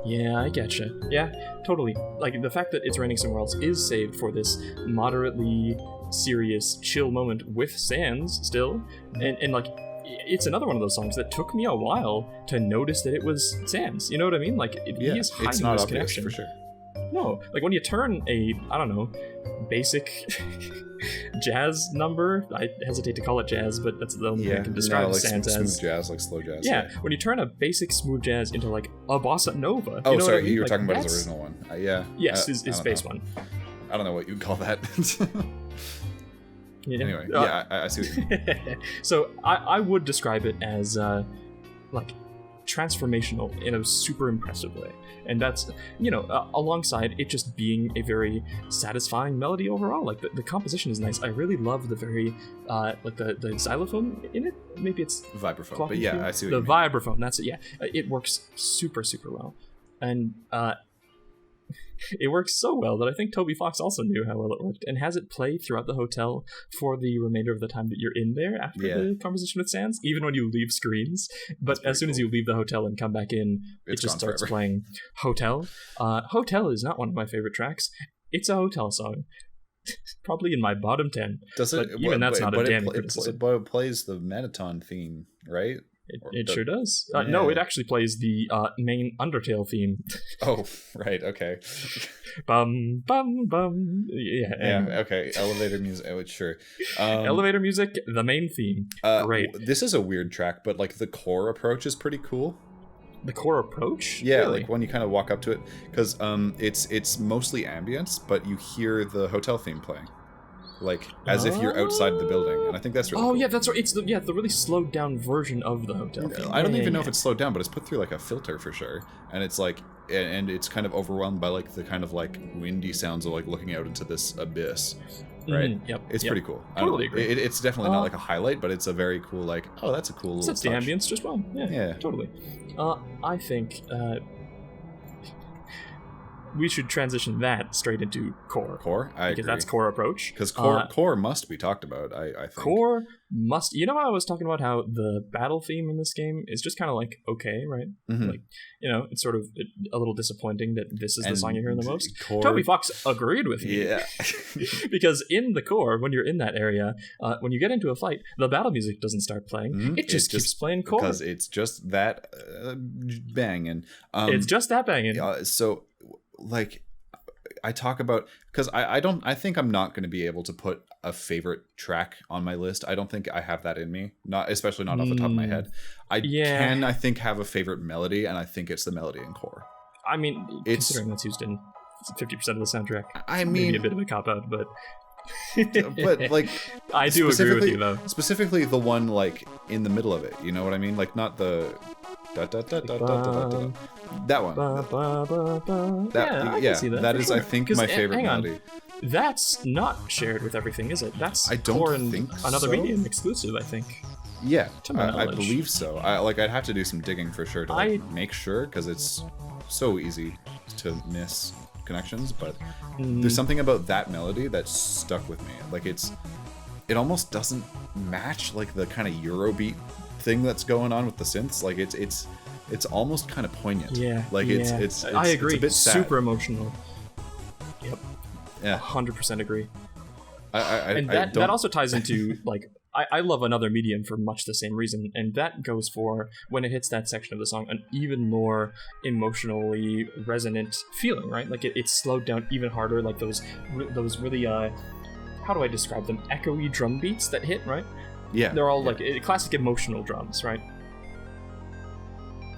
Yeah, I getcha. Yeah, totally. Like, the fact that It's Raining Somewhere Else is saved for this moderately serious, chill moment with Sans still, and like, it's another one of those songs that took me a while to notice that it was Sans. You know what I mean? Like, he is hiding it's not this obvious, connection. for sure. No, like when you turn a, I don't know, basic jazz number, I hesitate to call it jazz, but that's the only thing I can describe Sans as. Smooth jazz, like slow jazz. Yeah, when you turn a basic smooth jazz into like a bossa nova. Oh, you know sorry, what I mean? you were like, talking about his original one. Yes, his bass one. I don't know what you'd call that. Yeah. Anyway, I see what you mean. So I would describe it as like transformational in a super impressive way, and that's alongside it just being a very satisfying melody overall. Like the composition is nice. I really love the very like the xylophone in it. Maybe it's vibraphone, but yeah, I see what the you mean. vibraphone. That's it. Yeah, it works super well, and it works so well that I think Toby Fox also knew how well it worked and has it play throughout the hotel for the remainder of the time that you're in there after the conversation with Sans, even when you leave screens. But as soon as you leave the hotel and come back in, it just starts playing Hotel. Hotel is not one of my favorite tracks. It's a hotel song. Probably in my bottom 10. Does it? But even that's not a damning criticism. But it plays the Mettaton theme, right? It sure does. No, it actually plays the main Undertale theme. Oh, right. Okay. Bum bum bum. Yeah. Okay. Elevator music. Sure. Elevator music. The main theme. Great. This is a weird track, but like the core approach is pretty cool. The core approach? Yeah, really? like when you kind of walk up to it, because it's mostly ambience, but you hear the hotel theme playing. Like as if you're outside the building, and I think that's really cool. Yeah, that's right. It's the really slowed down version of the hotel theme. I don't even know if it's slowed down, but it's put through like a filter for sure, and it's like, and it's kind of overwhelmed by like the kind of like windy sounds of like looking out into this abyss, right? Yep. It's pretty cool. Totally agree. It's definitely not like a highlight, but it's a very cool like, oh, that's a cool little touch. Sets the ambience just well. Yeah. Totally. I think we should transition that straight into core. Core? I agree. Because that's core approach. Because core must be talked about, I think. Core must... You know how I was talking about how the battle theme in this game is just kind of like, okay, right? Mm-hmm. Like, it's sort of a little disappointing that this is the song you're hearing the most. Core... Toby Fox agreed with me. Yeah. Because in the core, when you're in that area, when you get into a fight, the battle music doesn't start playing. Mm-hmm. It just keeps playing core. Because it's just that banging. It's just that banging. So... like I talk about, because I think I'm not going to be able to put a favorite track on my list. I don't think I have that in me, especially not off the top of my head. I think have a favorite melody, and I think it's the melody in core. I mean, considering that's used in 50% of the soundtrack, I mean, maybe a bit of a cop-out, but like I do agree with you though. Specifically the one like in the middle of it, you know what I mean? Like not the that one. I can see that. That is, I think, my favorite melody. That's not shared with everything, is it? That's I don't think another so. medium exclusive, I think. Yeah, I believe so. I'd have to do some digging for sure to make sure, because it's so easy to miss connections, but there's something about that melody that stuck with me. Like it almost doesn't match like the kind of Eurobeat thing that's going on with the synths. Like it's almost kind of poignant. Yeah, like it's I agree. It's a bit sad. Super emotional. Yep. Yeah, 100% agree. And that also ties into like I love Another Medium for much the same reason, and that goes for when it hits that section of the song an even more emotionally resonant feeling, right? Like it's slowed down even harder, like those really how do I describe them? Echoey drum beats that hit, right? Yeah, they're all like classic emotional drums, right?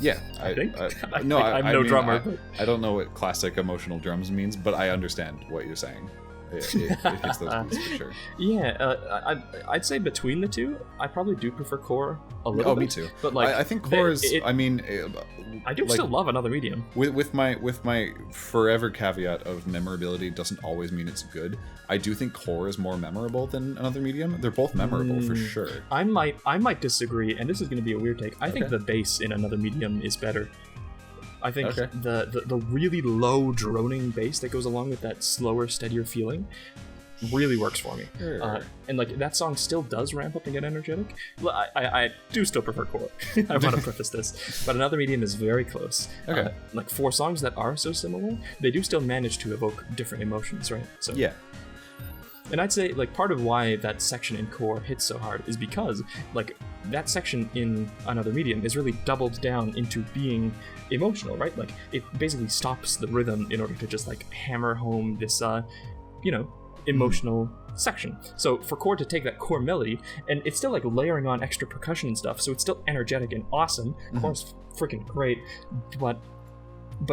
Yeah, I think. I'm no drummer. I don't know what classic emotional drums means, but I understand what you're saying. It hits those beats for sure. Yeah, I'd say between the two, I probably do prefer core a little bit. Oh, me too. But like, I think core is. I mean, I do still love Another Medium. With my forever caveat of memorability doesn't always mean it's good. I do think core is more memorable than Another Medium. They're both memorable for sure. I might disagree, and this is going to be a weird take. I think the bass in Another Medium is better. I think the really low droning bass that goes along with that slower, steadier feeling really works for me. Sure. And like that song still does ramp up and get energetic. I do still prefer core. I want to preface this, but Another Medium is very close. Okay. Like for songs that are so similar, they do still manage to evoke different emotions, right? So yeah. And I'd say like part of why that section in core hits so hard is because like that section in Another Medium is really doubled down into being emotional, right? Like it basically stops the rhythm in order to just like hammer home this emotional section. So for core to take that core melody, and it's still like layering on extra percussion and stuff, so it's still energetic and awesome. Core's freaking great, but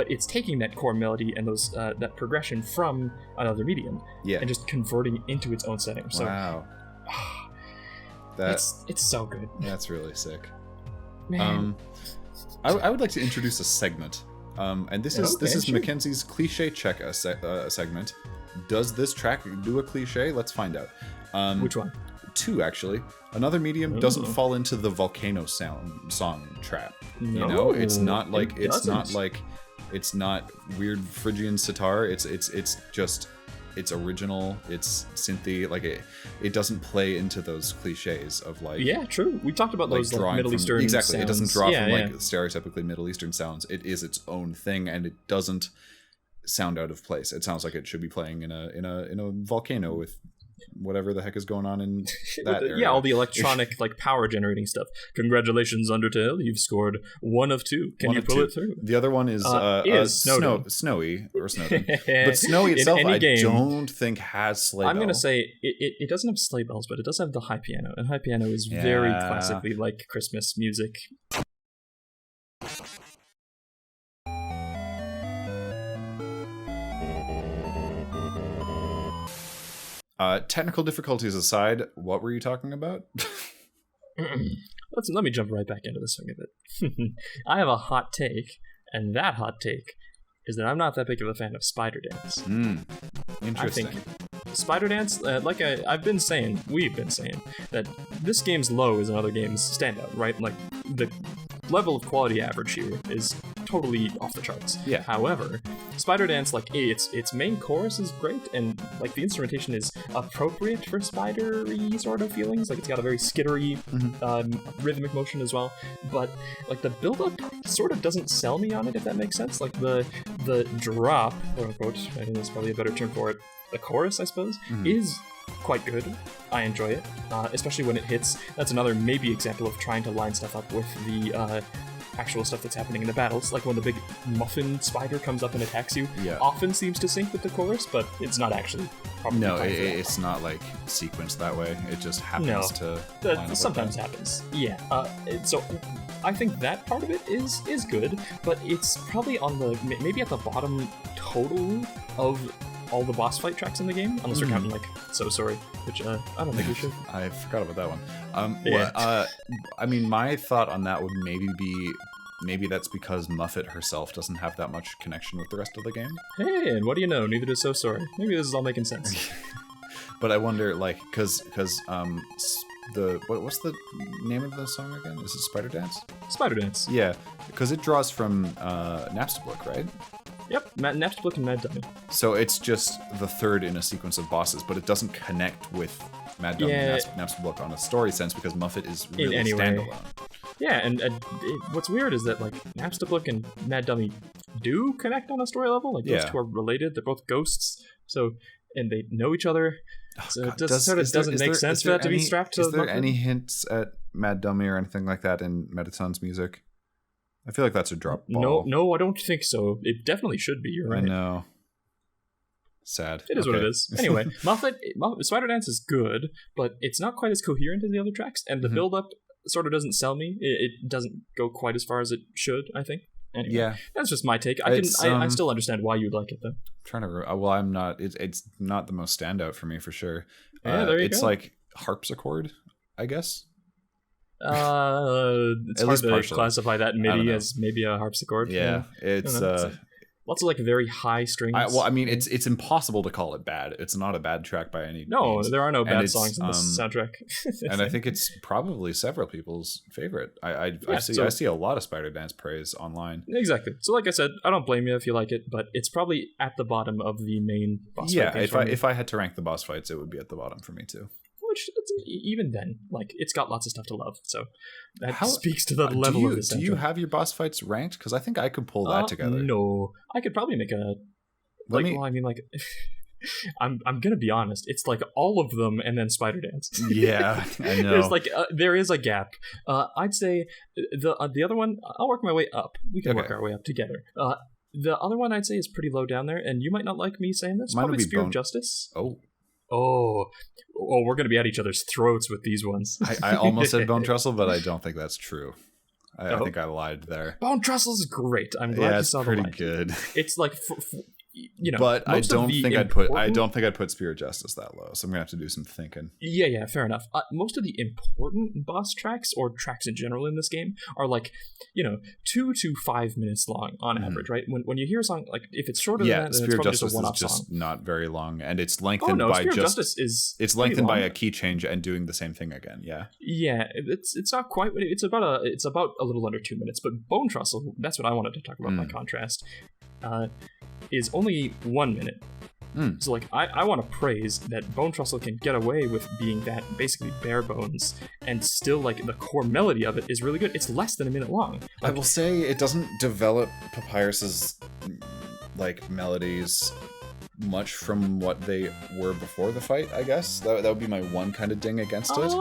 it's taking that core melody and those that progression from Another Medium, and just converting it into its own setting. So wow, it's so good. That's really sick. Man. I would like to introduce a segment, and this is Mackenzie's cliche check segment. Does this track do a cliche? Let's find out. Which one? 2 actually. Another Medium doesn't fall into the volcano song trap. No, you know, it's not weird Phrygian sitar. It's just it's original. It's synthy. Like it doesn't play into those cliches of like. Yeah, true. We talked about those like Middle Eastern exactly. sounds. It doesn't draw from like stereotypically Middle Eastern sounds. It is its own thing, and it doesn't sound out of place. It sounds like it should be playing in a volcano with whatever the heck is going on in that area. Yeah, all the electronic like power generating stuff. Congratulations, Undertale, you've scored 1 of 2. Can you pull it through? The other one is Snowy or Snowden. But Snowy itself, I don't think has sleigh bell. I'm going to say it doesn't have sleigh bells, but it does have the high piano, and high piano is very classically like Christmas music. Technical difficulties aside, what were you talking about? Let me jump right back into the swing of it. I have a hot take, and that hot take is that I'm not that big of a fan of Spider Dance. Interesting. I think Spider Dance, like we've been saying, that this game's low is another game's standout, right? Like, the level of quality average here is totally off the charts. Yeah. However, Spider Dance, like, its main chorus is great, and, like, the instrumentation is appropriate for spider-y sort of feelings. Like, it's got a very skittery rhythmic motion as well. But, like, the build-up sort of doesn't sell me on it, if that makes sense. Like, the drop, quote-unquote, I think that's probably a better term for it, the chorus, I suppose, is quite good. I enjoy it, especially when it hits. That's another maybe example of trying to line stuff up with the actual stuff that's happening in the battles. Like when the big muffin spider comes up and attacks you, yeah. often seems to sync with the chorus, but it's not actually. No, it's not like sequenced that way. It just happens to. That sometimes happens. Yeah. So I think that part of it is good, but it's probably on the maybe at the bottom total of all the boss fight tracks in the game, unless we're counting like So Sorry, which I don't think we should. I forgot about that one. I mean, my thought on that would maybe that's because Muffet herself doesn't have that much connection with the rest of the game. Hey, and what do you know? Neither does So Sorry. Maybe this is all making sense. But I wonder, like, because what's the name of the song again? Is it Spider Dance? Spider Dance. Yeah, because it draws from Napstablook, right? Yep, Napstablook and Mad Dummy. So it's just the third in a sequence of bosses, but it doesn't connect with Mad Dummy and Napstablook on a story sense because Muffet is really standalone. Yeah, and what's weird is that like Napstablook and Mad Dummy do connect on a story level. Like those two are related. They're both ghosts, and they know each other. So it doesn't make sense for that to be strapped to. Is there Muffet. any hints at Mad Dummy or anything like that in Mettaton's music? I feel like that's a drop ball. No, I don't think so. It definitely should be. You're right. I know. Sad. It is what it is. Anyway, Muffet Spider Dance is good, but it's not quite as coherent as the other tracks, and the build-up sort of doesn't sell me. It doesn't go quite as far as it should, I think. Anyway, yeah, that's just my take. I still understand why you'd like it though. I'm not. It's not the most standout for me for sure. Yeah, there you go. It's like harpsichord, I guess. It's hard to classify that MIDI as maybe a harpsichord. Yeah, it's lots of like very high strings. It's impossible to call it bad. It's not a bad track by any means. No, there are no bad songs in this soundtrack. And I think it's probably several people's favorite. I see a lot of Spider Dance praise online. Exactly. So like I said, I don't blame you if you like it, but it's probably at the bottom of the main boss fight. Yeah, if I had to rank the boss fights, it would be at the bottom for me too. Which, even then, like, it's got lots of stuff to love. So that speaks to the level of the soundtrack. Do you have your boss fights ranked? Because I think I could pull that together. No, I could probably make a. I'm gonna be honest. It's like all of them and then Spider Dance. Yeah, I know. There's there is a gap. I'd say the other one. I'll work my way up. We can work our way up together. The other one I'd say is pretty low down there, and you might not like me saying this. Mine would be Spear of Justice. Oh, we're going to be at each other's throats with these ones. I almost said Bone Trestle, but I don't think that's true. I think I lied there. Bone Trestle is great. I'm glad you saw the line. It's pretty good. It's like, but I don't think I'd put Spear of Justice that low. So I'm gonna have to do some thinking. Yeah, fair enough. Most of the important boss tracks or tracks in general in this game are 2 to 5 minutes long on average, right? When you hear a song, like if it's shorter than that, then it's probably just a one-off song. Not very long, and it's lengthened by Spear of Justice is it's lengthened by a key change and doing the same thing again. Yeah, it's not quite. It's about a little under 2 minutes. But Bone Trestle, that's what I wanted to talk about by contrast. Is only 1 minute. So like I want to praise that Bone Trestle can get away with being that basically bare bones and still like the core melody of it is really good. It's less than a minute long. I will say it doesn't develop Papyrus's like melodies much from what they were before the fight, I guess. That would be my one kind of ding against it.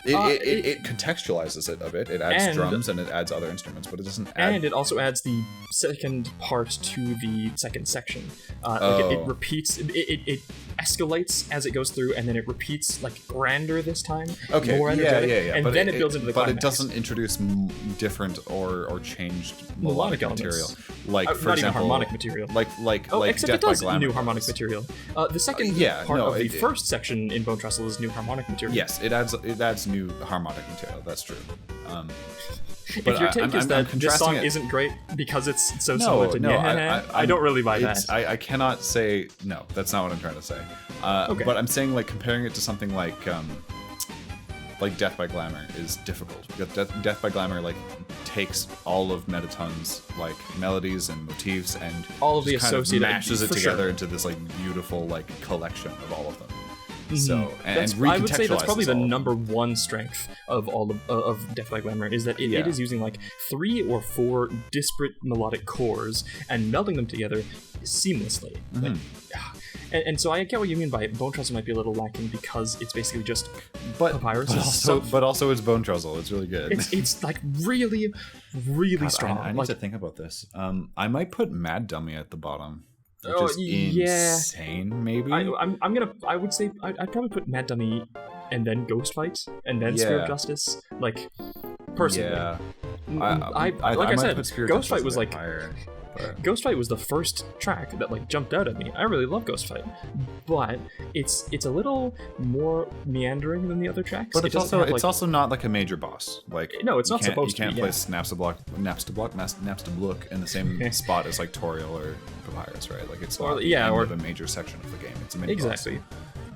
It contextualizes it a bit. It adds drums and it adds other instruments, but it doesn't add... And it also adds the second part to the second section. It repeats... It escalates as it goes through, and then it repeats like grander this time. Okay, more energetic, yeah. And then it builds into the climax. But it doesn't introduce different or changed melodic material. Like, for not example... even harmonic material. Except it does new harmonic does. Material. The second part of the first section in Bone Trestle is new harmonic material. Yes, it adds new harmonic material. That's true. If your take is that this song isn't great because it's so similar to I don't really buy that. I cannot say no. That's not what I'm trying to say. But I'm saying like comparing it to something like Death by Glamour is difficult because Death by Glamour like takes all of Mettaton's like melodies and motifs and all of the associated mashes it together into this like beautiful like collection of all of them. So I would say that's probably the number one strength of all of Death by Glamour is that it is using like 3 or 4 disparate melodic cores and melding them together seamlessly. And so I get what you mean by Bone Trussle might be a little lacking because it's basically just papyrus. But also it's Bone Trussle. It's really good. It's like really, really strong. I need to think about this. I might put Mad Dummy at the bottom. Which is insane, maybe. I would say I'd probably put Mad Dummy and then Ghost Fight and then Spear of Justice. Like, personally. Yeah. I said, Ghost Fight was like higher, Ghost Fight was the first track that like jumped out at me. I really love Ghost Fight, but it's a little more meandering than the other tracks. But it's also not like a major boss. Like no, it's not supposed to. You can't place Napstablook in the same spot as like Toriel or Papyrus, right? Like it's not a major section of the game. It's a mini boss.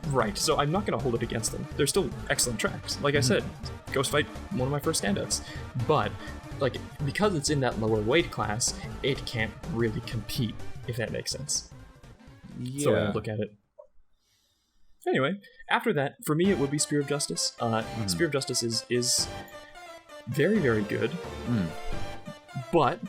Right, so I'm not going to hold it against them. They're still excellent tracks. Like I said, Ghost Fight, one of my first standouts. But, like, because it's in that lower weight class, it can't really compete, if that makes sense. Yeah. So I look at it. Anyway, after that, for me, it would be Spear of Justice. Spear of Justice is very, very good. But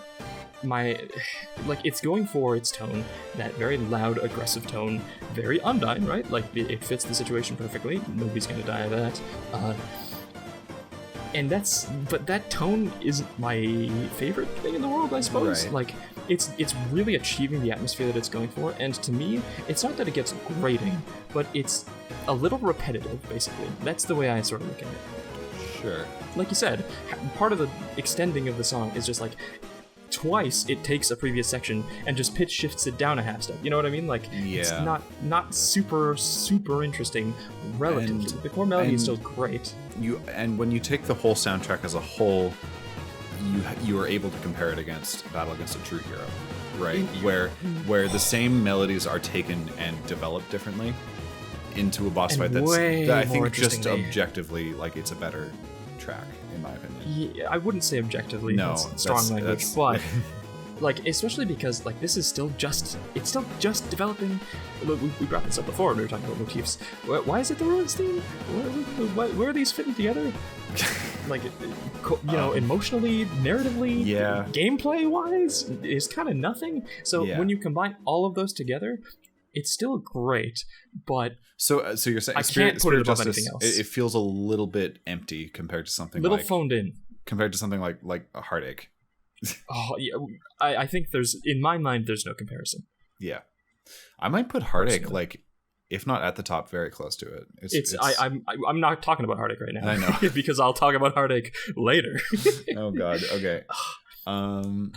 it's going for its tone, that very loud, aggressive tone, very Undyne, right? Like, it fits the situation perfectly. Nobody's gonna die of that. But that tone isn't my favorite thing in the world, I suppose. Right. Like, it's really achieving the atmosphere that it's going for, and to me, it's not that it gets grating, but it's a little repetitive, basically. That's the way I sort of look at it. Sure. Like you said, part of the extending of the song is just like, twice it takes a previous section and just pitch shifts it down a half step. You know what I mean? Like, it's not super interesting relatively. The core melody is still great. And when you take the whole soundtrack as a whole, you are able to compare it against Battle Against a True Hero, right? Where the same melodies are taken and developed differently into a boss fight that I think just objectively, like, it's a better track, in my opinion. Yeah, I wouldn't say objectively. No, that's strong language, but like, especially because like this is still just developing. Look, we brought this up before when we were talking about motifs. Why is it the Ruins theme? Where are these fitting together? Like, emotionally, narratively, gameplay wise, is kind of nothing. So when you combine all of those together, it's still great, but so you're saying I can't put it above anything else. It feels a little bit empty compared to something phoned in compared to something like a Heartache. Oh yeah, I think in my mind there's no comparison. Yeah, I might put Heartache personally, like, if not at the top, very close to it. I'm not talking about Heartache right now. I know because I'll talk about Heartache later. Oh God. Okay. I'm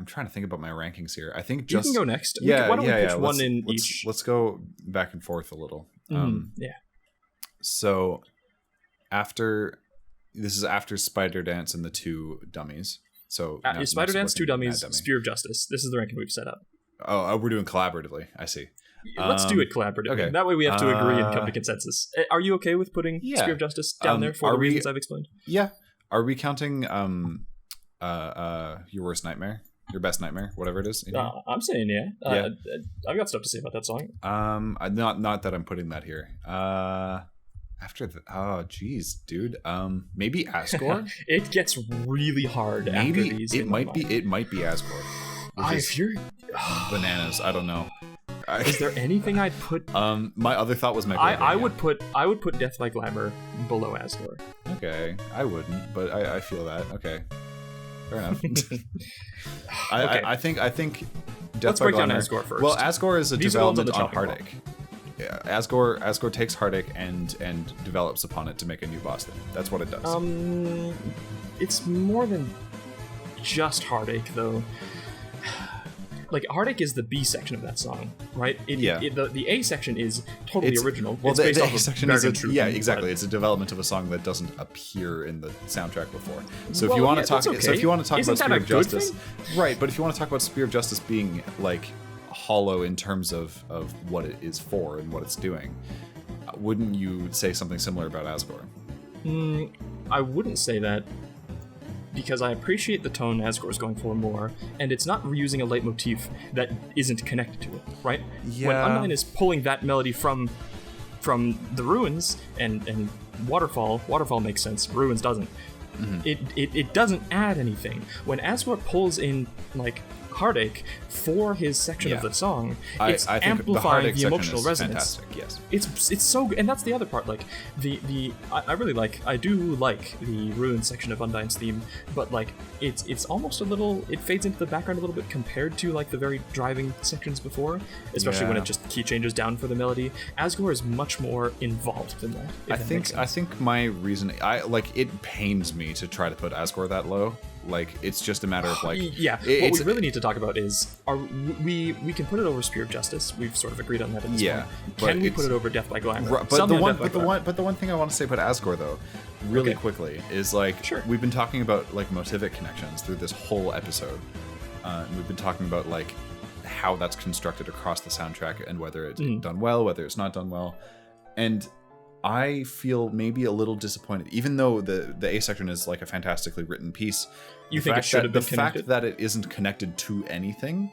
trying to think about my rankings here. I think you can go next. Why don't we pitch one in each? Let's go back and forth a little. So this is after Spider Dance and the two dummies. So Spider Dance, two dummies, Spear of Justice. This is the ranking we've set up. Oh, we're doing collaboratively. I see. Let's do it collaboratively. Okay. That way we have to agree and come to consensus. Are you okay with putting Spear of Justice down there for the reasons I've explained? Yeah. Are we counting your worst nightmare, your best nightmare, whatever it is? I'm saying I've got stuff to say about that song. Not that I'm putting that here. After oh geez, dude. Maybe Asgore. It gets really hard. Maybe after these. It might be Asgore. If you're bananas, I don't know. Is there anything I'd put? My other thought was I would put Death by Glamour below Asgore. Okay, I wouldn't, but I feel that. Okay. Fair enough. I think Death Let's by break Glamour, down Asgore first. Well, Asgore is a development on Heartache. Yeah, Asgore takes Heartache and develops upon it to make a new boss thing. That's what it does. It's more than just Heartache, though. Like, Heartache is the B section of that song, right? The A section is totally original. Well, the A section is exactly. It's a development of a song that doesn't appear in the soundtrack before. So if you want to talk, about Spear of Justice, right? But if you want to talk about Spear of Justice being like hollow in terms of what it is for and what it's doing, wouldn't you say something similar about Asgore? I wouldn't say that, because I appreciate the tone Asgore is going for more, and it's not reusing a leitmotif that isn't connected to it, right? Yeah. When Undyne is pulling that melody from the Ruins and Waterfall makes sense, Ruins doesn't. Mm-hmm. It doesn't add anything. When Asgore pulls in like Heartache for his section of the song. It's I think amplifying the emotional resonance. resonance. Yes, It's so good, and that's the other part. Like I do like the Ruins section of Undyne's theme, but like it's almost a little, it fades into the background a little bit compared to like the very driving sections before, especially when it just key changes down for the melody. Asgore is much more involved than that. I think my reason, it pains me to try to put Asgore that low. Like, it's just a matter of like... Yeah, what we really need to talk about is, we can put it over Spear of Justice. We've sort of agreed on that at this point. Can we put it over Death by Glamour? But the one thing I want to say about Asgore, though, really quickly, is like, we've been talking about like motivic connections through this whole episode. And we've been talking about like how that's constructed across the soundtrack and whether it's done well, whether it's not done well. And I feel maybe a little disappointed, even though the A section is like a fantastically written piece. You think it should have been connected? The fact that it isn't connected to anything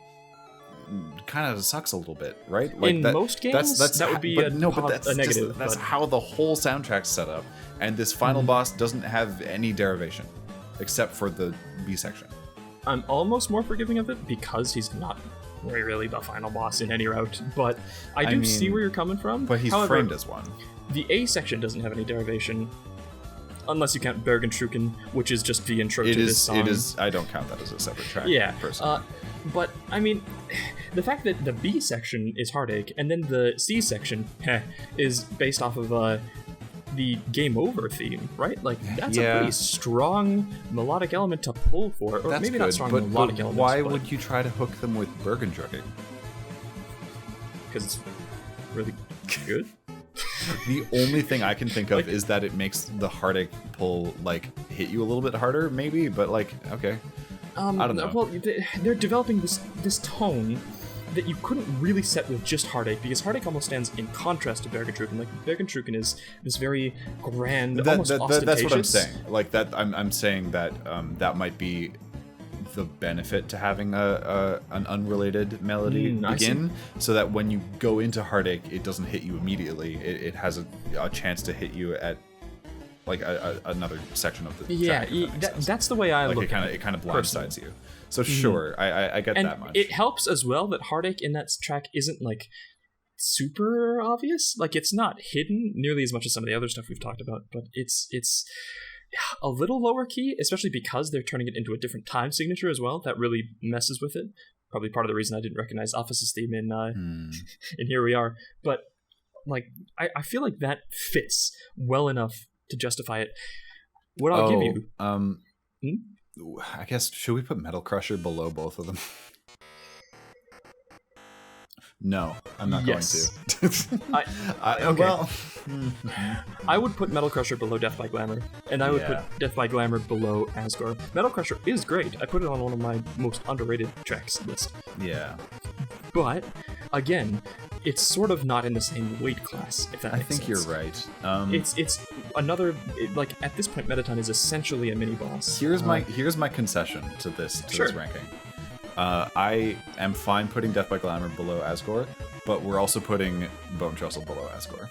kind of sucks a little bit, right? Like in most games, that would be a negative. That's how the whole soundtrack's set up, and this final boss doesn't have any derivation, except for the B section. I'm almost more forgiving of it because he's not really the final boss in any route, but I mean, see where you're coming from. But he's framed as one. The A section doesn't have any derivation, unless you count Bergentruken, which is just the intro to this song. It is. I don't count that as a separate track. Yeah. Personally. But I mean, the fact that the B section is Heartache and then the C section is based off of the Game Over theme, right? Like that's a pretty strong melodic element to pull for, or that's maybe good, not strong melodic element. Why would you try to hook them with Bergentruken? Because it's really good. The only thing I can think of is that it makes the Heartache pull like hit you a little bit harder, maybe. But like, okay, I don't know. Well, they're developing this tone that you couldn't really set with just Heartache, because Heartache almost stands in contrast to Bergentruken. Like Bergentruken is this very grand, almost ostentatious. That's what I'm saying. Like that, I'm saying that that might be the benefit to having an unrelated melody begin, so that when you go into Heartache, it doesn't hit you immediately. It has a chance to hit you at like another section of the track. That's the way I look at it. It kind of blindsides you. So sure, I get and that much. It helps as well that Heartache in that track isn't like super obvious. Like it's not hidden nearly as much as some of the other stuff we've talked about, but it's a little lower key, especially because they're turning it into a different time signature as well. That really messes with it. Probably part of the reason I didn't recognize Office's theme in Here We Are. But like I feel like that fits well enough to justify it. What I'll give you. I guess, should we put Metal Crusher below both of them? No, I'm not going to. Okay. Well, I would put Metal Crusher below Death by Glamour, and I would put Death by Glamour below Asgore. Metal Crusher is great. I put it on one of my most underrated tracks list. Yeah. But, again, it's sort of not in the same weight class, if that makes sense. I think you're right. It's another, like, at this point, Mettaton is essentially a mini-boss. Here's my concession to this ranking. I am fine putting Death by Glamour below Asgore, but we're also putting Bone Trestle below Asgore.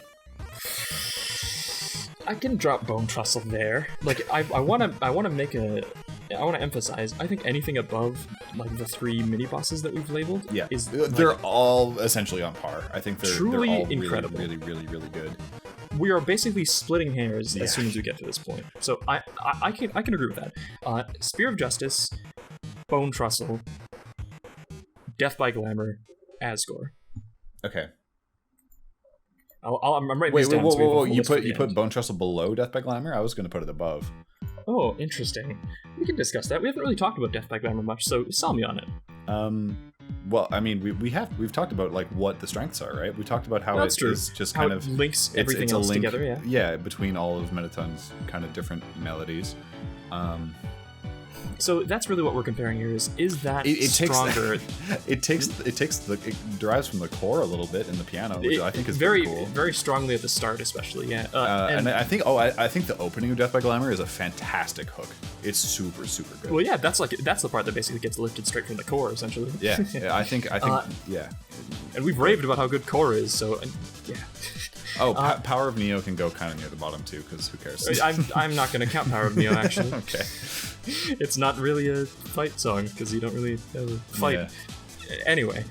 I can drop Bone Trestle there. Like I want to emphasize. I think anything above like the 3 mini bosses that we've labeled, they're all essentially on par. I think they're all incredible, really good. We are basically splitting hairs as soon as we get to this point. So I can agree with that. Spear of Justice, Bone Trestle, Death by Glamour, Asgore. Okay. I'm writing this down. Whoa. You put Bone Trestle below Death by Glamour? I was going to put it above. Oh, interesting. We can discuss that. We haven't really talked about Death by Glamour much, so sell me on it. Well, I mean, we've talked about like what the strengths are, right? We talked about how it's just kind of links everything else together, yeah, between all of Mettaton's kind of different melodies. So that's really what we're comparing here. Is that stronger? It derives from the core a little bit in the piano, which I think is very cool. Very strongly at the start, especially. Yeah. And I think the opening of Death by Glamour is a fantastic hook. It's super good. Well, yeah, that's the part that basically gets lifted straight from the core, essentially. Yeah, I think yeah. And we've raved about how good core is, so yeah. Oh, Power of Neo can go kind of near the bottom too, because who cares? I'm not going to count Power of Neo actually. Okay. It's not really a fight song because you don't really have a fight. Yeah. Anyway,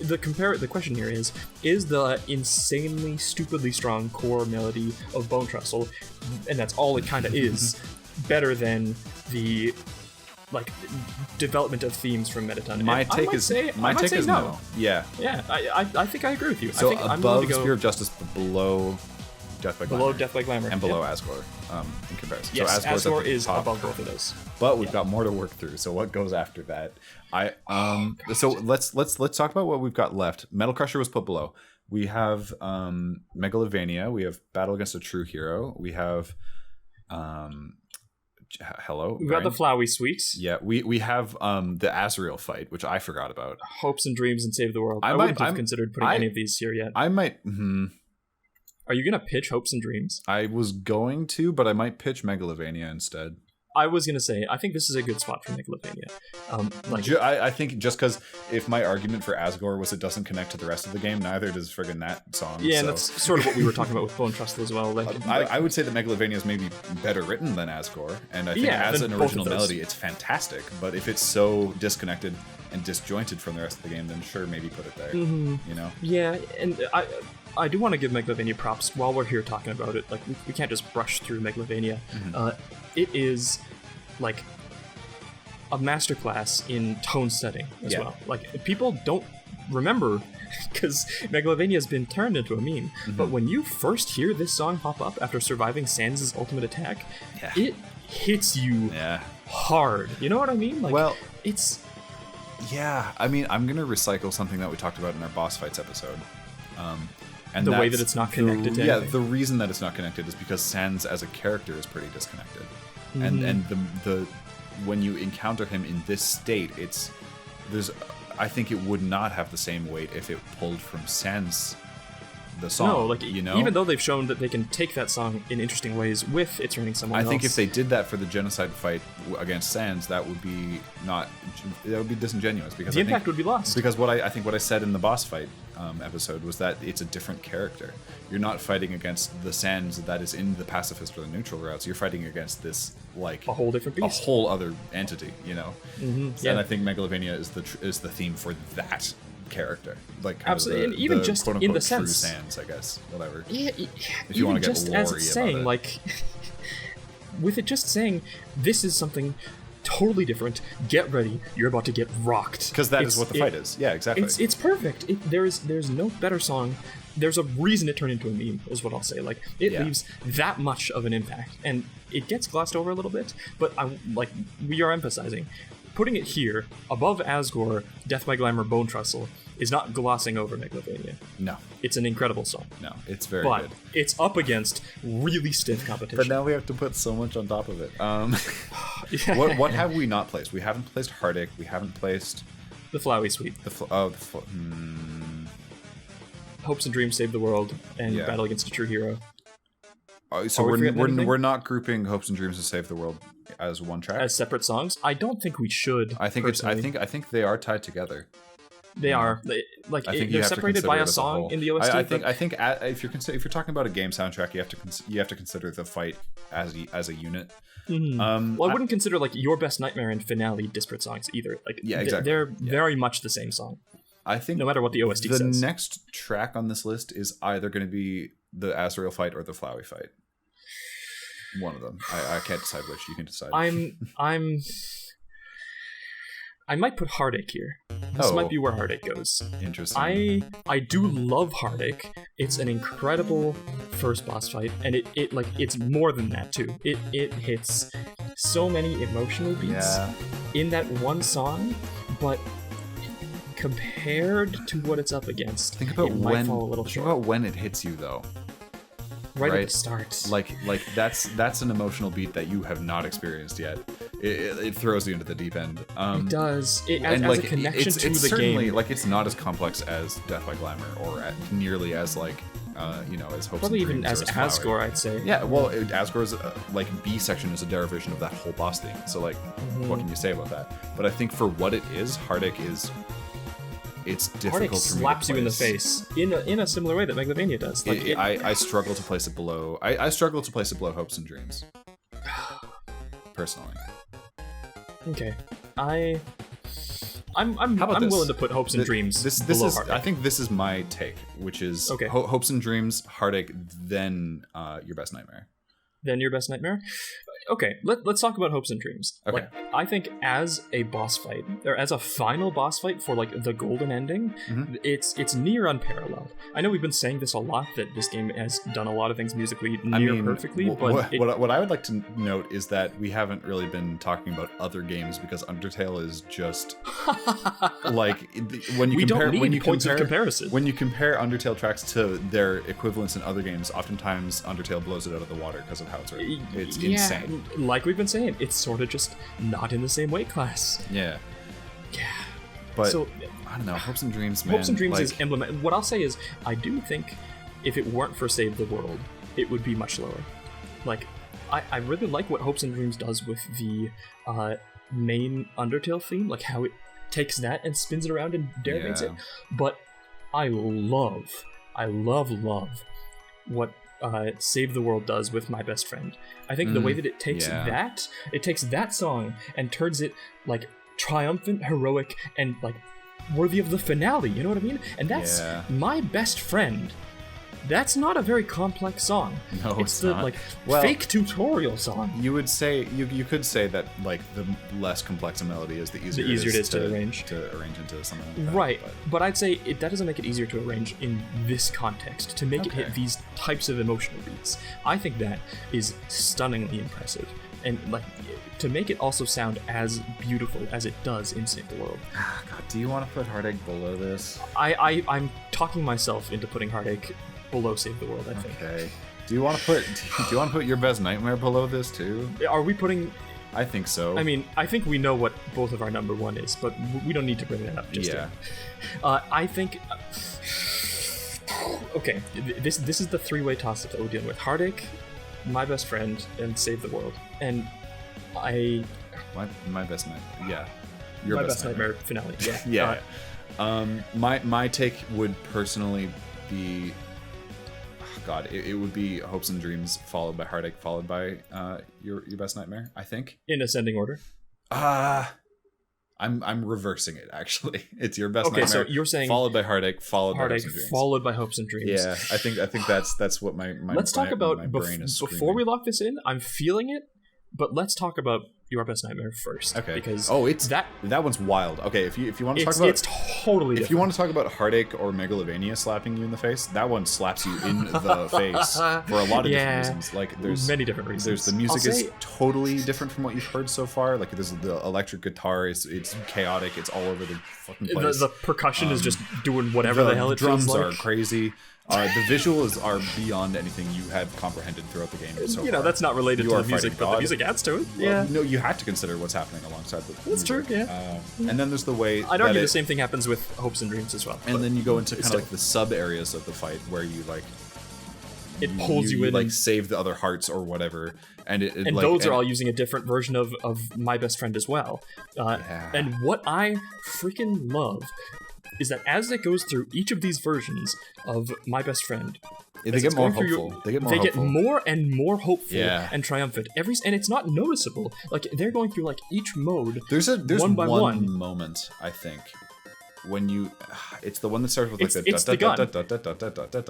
the question here is the insanely, stupidly strong core melody of Bone Trestle, and that's all it kind of is, better than the development of themes from Mettaton? My take is no. Yeah. Yeah, I think I agree with you. So I think above I'm going to go Spear of Justice, below Death by Glamour. Below Death by Glamour. And below Asgore, in comparison. Yes, so Asgore is above both of those. But we've got more to work through. So what goes after that? So let's talk about what we've got left. Metal Crusher was put below. We have Megalovania. We have Battle Against a True Hero. We have hello. We've got the Flowey Suite. Yeah, we have the Azrael fight, which I forgot about. Hopes and Dreams and Save the World. I wouldn't have considered putting any of these here yet. I might. Are you gonna pitch Hopes and Dreams? I was going to, but I might pitch Megalovania instead. I was gonna say, I think this is a good spot for Megalovania. I think just because if my argument for Asgore was it doesn't connect to the rest of the game, neither does friggin' that song. Yeah, and that's sort of what we were talking about with Bone Trestle as well. I would say that Megalovania is maybe better written than Asgore, and I think as an original melody, it's fantastic. But if it's so disconnected and disjointed from the rest of the game, then sure, maybe put it there. You know? Yeah, and I do want to give Megalovania props while we're here talking about it. Like, we can't just brush through Megalovania. It is like a masterclass in tone setting as well. Like, people don't remember because Megalovania has been turned into a meme. But when you first hear this song pop up after surviving Sans' ultimate attack, it hits you hard. You know what I mean? Like, well, it's... Yeah, I mean, I'm going to recycle something that we talked about in our boss fights episode. And the way that it's not connected to anything. The reason that it's not connected is because Sans as a character is pretty disconnected. And the when you encounter him in this state, I think it would not have the same weight if it pulled from Sans the song. No, like, you know, even though they've shown that they can take that song in interesting ways with It's Raining Someone Else. I think if they did that for the genocide fight against Sans, that would be disingenuous because the impact would be lost. Because what I said in the boss fight episode was that it's a different character. You're not fighting against the Sans that is in the pacifist or the neutral routes. You're fighting against this, like, a whole different beast, a whole other entity. You know, and I think Megalovania is the theme for that character, like absolutely, and even just in the sense, Sans, I guess, whatever. Yeah, if you want to get just as it's saying, it. Like, with it just saying, this is something totally different. Get ready, you're about to get rocked. Because that is what the fight is. Yeah, exactly. It's perfect. There's no better song. There's a reason it turned into a meme, is what I'll say. Like, it leaves that much of an impact, and it gets glossed over a little bit. But we are emphasizing. Putting it here, above Asgore, Death by Glamour, Bone Trestle, is not glossing over Megalovania. No. It's an incredible song. No, it's very good. But it's up against really stiff competition. But now we have to put so much on top of it. What have we not placed? We haven't placed Heartache. We haven't placed... The Flowey Suite. Hopes and Dreams Save the World, and Battle Against a True Hero. So we're not grouping Hopes and Dreams to Save the World as one track? As separate songs? I don't think we should. I think they are tied together. They are. They're separated by a song in the OST. I think if you're talking about a game soundtrack, you have to consider the fight as a unit. I wouldn't consider like Your Best Nightmare and Finale disparate songs either. Like, exactly. They're very much the same song. I think no matter what the OST says. The next track on this list is either going to be the Azrael fight or the Flowey fight. One of them. I can't decide which. You can decide. I might put Heartache here. This might be where Heartache goes. Interesting. I do love Heartache. It's an incredible first boss fight, and it's more than that too. It hits so many emotional beats in that one song, but compared to what it's up against, think about might fall a little short. Think about when it hits you though. Right at the start. Like that's an emotional beat that you have not experienced yet. It throws you into the deep end. It does. As a connection to the certainly, game. Like, it's not as complex as Death by Glamour or nearly as as Hopes probably and Dreams even as Asgore, I'd say. Yeah, well, Asgore's B section is a derivation of that whole boss theme. So what can you say about that? But I think for what it is, Heartache is. It's difficult Heartache for me slaps to you in the face in a similar way that Megalovania does. I struggle to place it below. I struggle to place it below Hopes and Dreams. personally. Okay, I'm willing to put Hopes and Dreams below Heartache. I think this is my take, which is okay. Hopes and Dreams, Heartache, then Your Best Nightmare. Then Your Best Nightmare? Okay, let's talk about Hopes and Dreams. Okay. Like, I think as a boss fight, or as a final boss fight for like the golden ending, it's near unparalleled. I know we've been saying this a lot, that this game has done a lot of things musically perfectly, but what I would like to note is that we haven't really been talking about other games, because Undertale is just like when you compare comparison. When you compare Undertale tracks to their equivalents in other games, oftentimes Undertale blows it out of the water because of how it's written. It's insane. Like we've been saying, it's sort of just not in the same weight class. Yeah. But so, I don't know, Hopes and Dreams, man. Hopes and Dreams is emblematic. What I'll say is, I do think if it weren't for Save the World, it would be much lower. Like, I really like what Hopes and Dreams does with the main Undertale theme, like how it takes that and spins it around and derivates it. But I love what Save the World does with My Best Friend. I think the way that it takes that song and turns it like triumphant, heroic, and like worthy of the finale, you know what I mean? And that's My Best Friend. That's not a very complex song. No, it's the not. Fake tutorial song. You would say you could say that like the less complex a melody is, the easier it is to arrange into something like that. Right, but I'd say that doesn't make it easier to arrange in this context, to make it hit these types of emotional beats. I think that is stunningly impressive, and like to make it also sound as beautiful as it does in Save the World. God, do you want to put Heartache below this? I'm talking myself into putting Heartache below Save the World, I think. Okay. Do you want to put Your Best Nightmare below this too? Are we putting? I think so. I mean, I think we know what both of our number one is, but we don't need to bring that up just yet. I think. Okay, this is the three-way toss-up that we're dealing with: Heartache, My Best Friend, and Save the World. And My Best Nightmare. Yeah. Your Best Nightmare finale. Yeah. My take would personally be. God, it would be Hopes and Dreams followed by Heartache followed by your Best Nightmare, I think. In ascending order? I'm reversing it, actually. It's Your Best Nightmare. So you're saying followed by Heartache followed by Hopes and Dreams. Followed by Hopes and Dreams. Yeah, I think that's what my let's talk about my brain is screaming. Before we lock this in, I'm feeling it, but let's talk about Your Best Nightmare first. Okay. Because it's that one's wild. Okay, if you want to talk about it's totally different. If you want to talk about Heartache or Megalovania slapping you in the face, that one slaps you in the face for a lot of different reasons. Like there's many different reasons. There's the music is totally different from what you've heard so far. Like there's the electric guitar, it's chaotic, it's all over the fucking place. The percussion is just doing whatever the hell it feels like. The drums are crazy. The visuals are beyond anything you had comprehended throughout the game so far. That's not related to the music, but the music adds to it. No, you had to consider what's happening alongside the That's music. True, yeah. And then there's the way I'd argue the same thing happens with Hopes and Dreams as well. And then you go into kind of like the sub areas of the fight where you like it pulls you in, like save the other hearts or whatever, and those are all using a different version of My Best Friend as well. And what I freaking love is that as it goes through each of these versions of My Best Friend, they get more hopeful. They get more and more hopeful and triumphant. And it's not noticeable. Like they're going through like each mode. There's one by one moment, I think, when it's the one that starts with like the gun.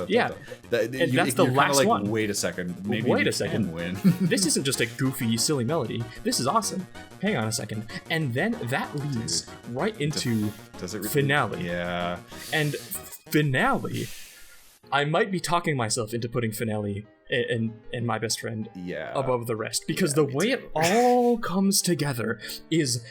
Yeah, and that's the last one. Wait a second. Maybe wait a second. Win. This isn't just a goofy, silly melody. This is awesome. Hang on a second. And then that leads right into finale. Yeah. And finale, I might be talking myself into putting finale and My Best Friend above the rest, because the way it all comes together is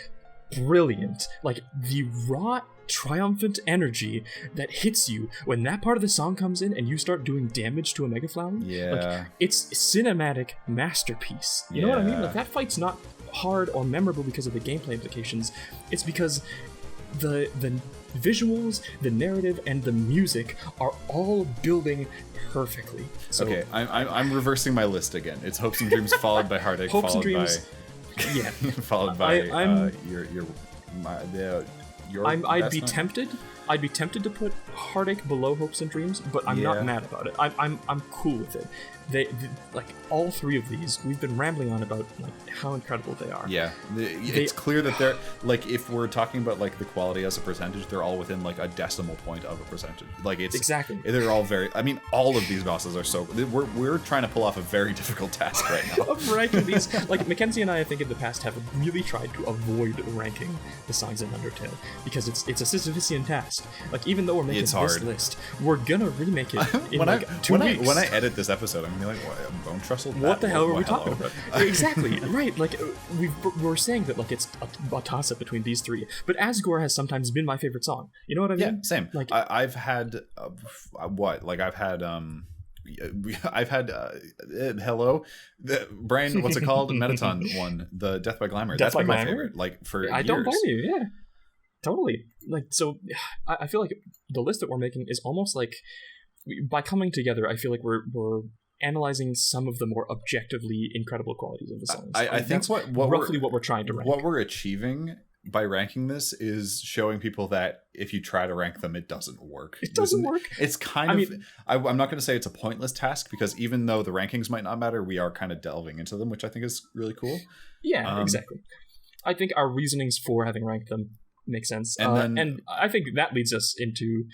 brilliant. Like the raw triumphant energy that hits you when that part of the song comes in and you start doing damage to a Mega Flower. Like, it's cinematic masterpiece. You know what I mean? Like that fight's not hard or memorable because of the gameplay implications. It's because the visuals, the narrative, and the music are all building perfectly. So, okay, I'm reversing my list again. It's Hopes and Dreams followed by Heartache, Hopes and Dreams, followed by I'd be tempted to put Heartache below Hopes and Dreams, but I'm not mad about it. I'm cool with it. like all three of these, we've been rambling on about like how incredible they are. Yeah, it's clear that they're like, if we're talking about like the quality as a percentage, they're all within like a decimal point of a percentage. Like it's exactly, they're all very. I mean, all of these bosses are so. We're trying to pull off a very difficult task right now. Of ranking these, like Mackenzie and I think in the past have really tried to avoid ranking the songs in Undertale because it's a Sisyphean task. Like even though we're making this list, we're gonna remake it in two weeks. When I edit this episode, I'm gonna be like, what, Bone Trestle? What the hell are we talking about? Exactly, right. Like we're saying that like it's a toss-up between these three, but Asgore has sometimes been my favorite song. You know what I mean? Yeah, same. Like I've had hello, the brain. What's it called? Metaton one, the Death by Glamour. That's been my favorite. Like for years. Don't blame you. Yeah, totally. Like so, I feel like the list that we're making is almost like by coming together. I feel like we're analyzing some of the more objectively incredible qualities of the songs. I think that's what we're trying to rank. What we're achieving by ranking this is showing people that if you try to rank them, it doesn't work. It doesn't work. It's kind of... I'm not going to say it's a pointless task, because even though the rankings might not matter, we are kind of delving into them, which I think is really cool. Yeah, exactly. I think our reasonings for having ranked them make sense. And I think that leads us into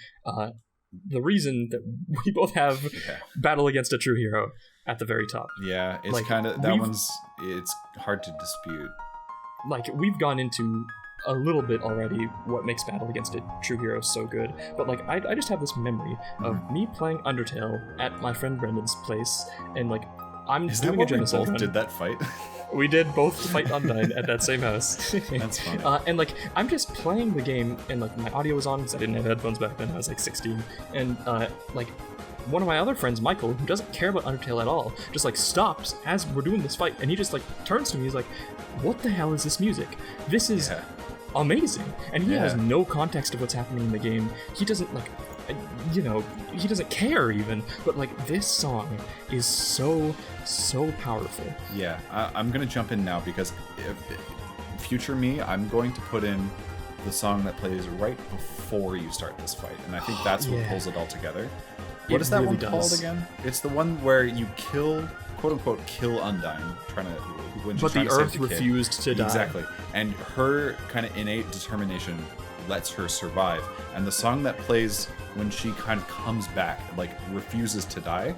the reason that we both have Battle Against a True Hero at the very top. Yeah, it's like, kind of... It's hard to dispute. Like, we've gone into a little bit already what makes Battle Against a True Hero so good, but like I just have this memory of me playing Undertale at my friend Brendan's place, and like I'm doing a genocide run. We both did that fight? We did both fight Undyne at that same house. That's funny. And like I'm just playing the game, and like my audio was on because I didn't have headphones back then. I was like 16, and like one of my other friends, Michael, who doesn't care about Undertale at all, just like stops as we're doing this fight, and he just like turns to me. He's like, "What the hell is this music? This is amazing!" And he has no context of what's happening in the game. He doesn't like, he doesn't care even. But like this song is so powerful. Yeah, I'm gonna jump in now because future me, I'm going to put in the song that plays right before you start this fight, and I think that's what pulls it all together. What is that really one called again? It's the one where you kill, quote unquote, kill Undyne, but the Earth refused to die. Exactly, and her kind of innate determination lets her survive. And the song that plays when she kind of comes back, like refuses to die,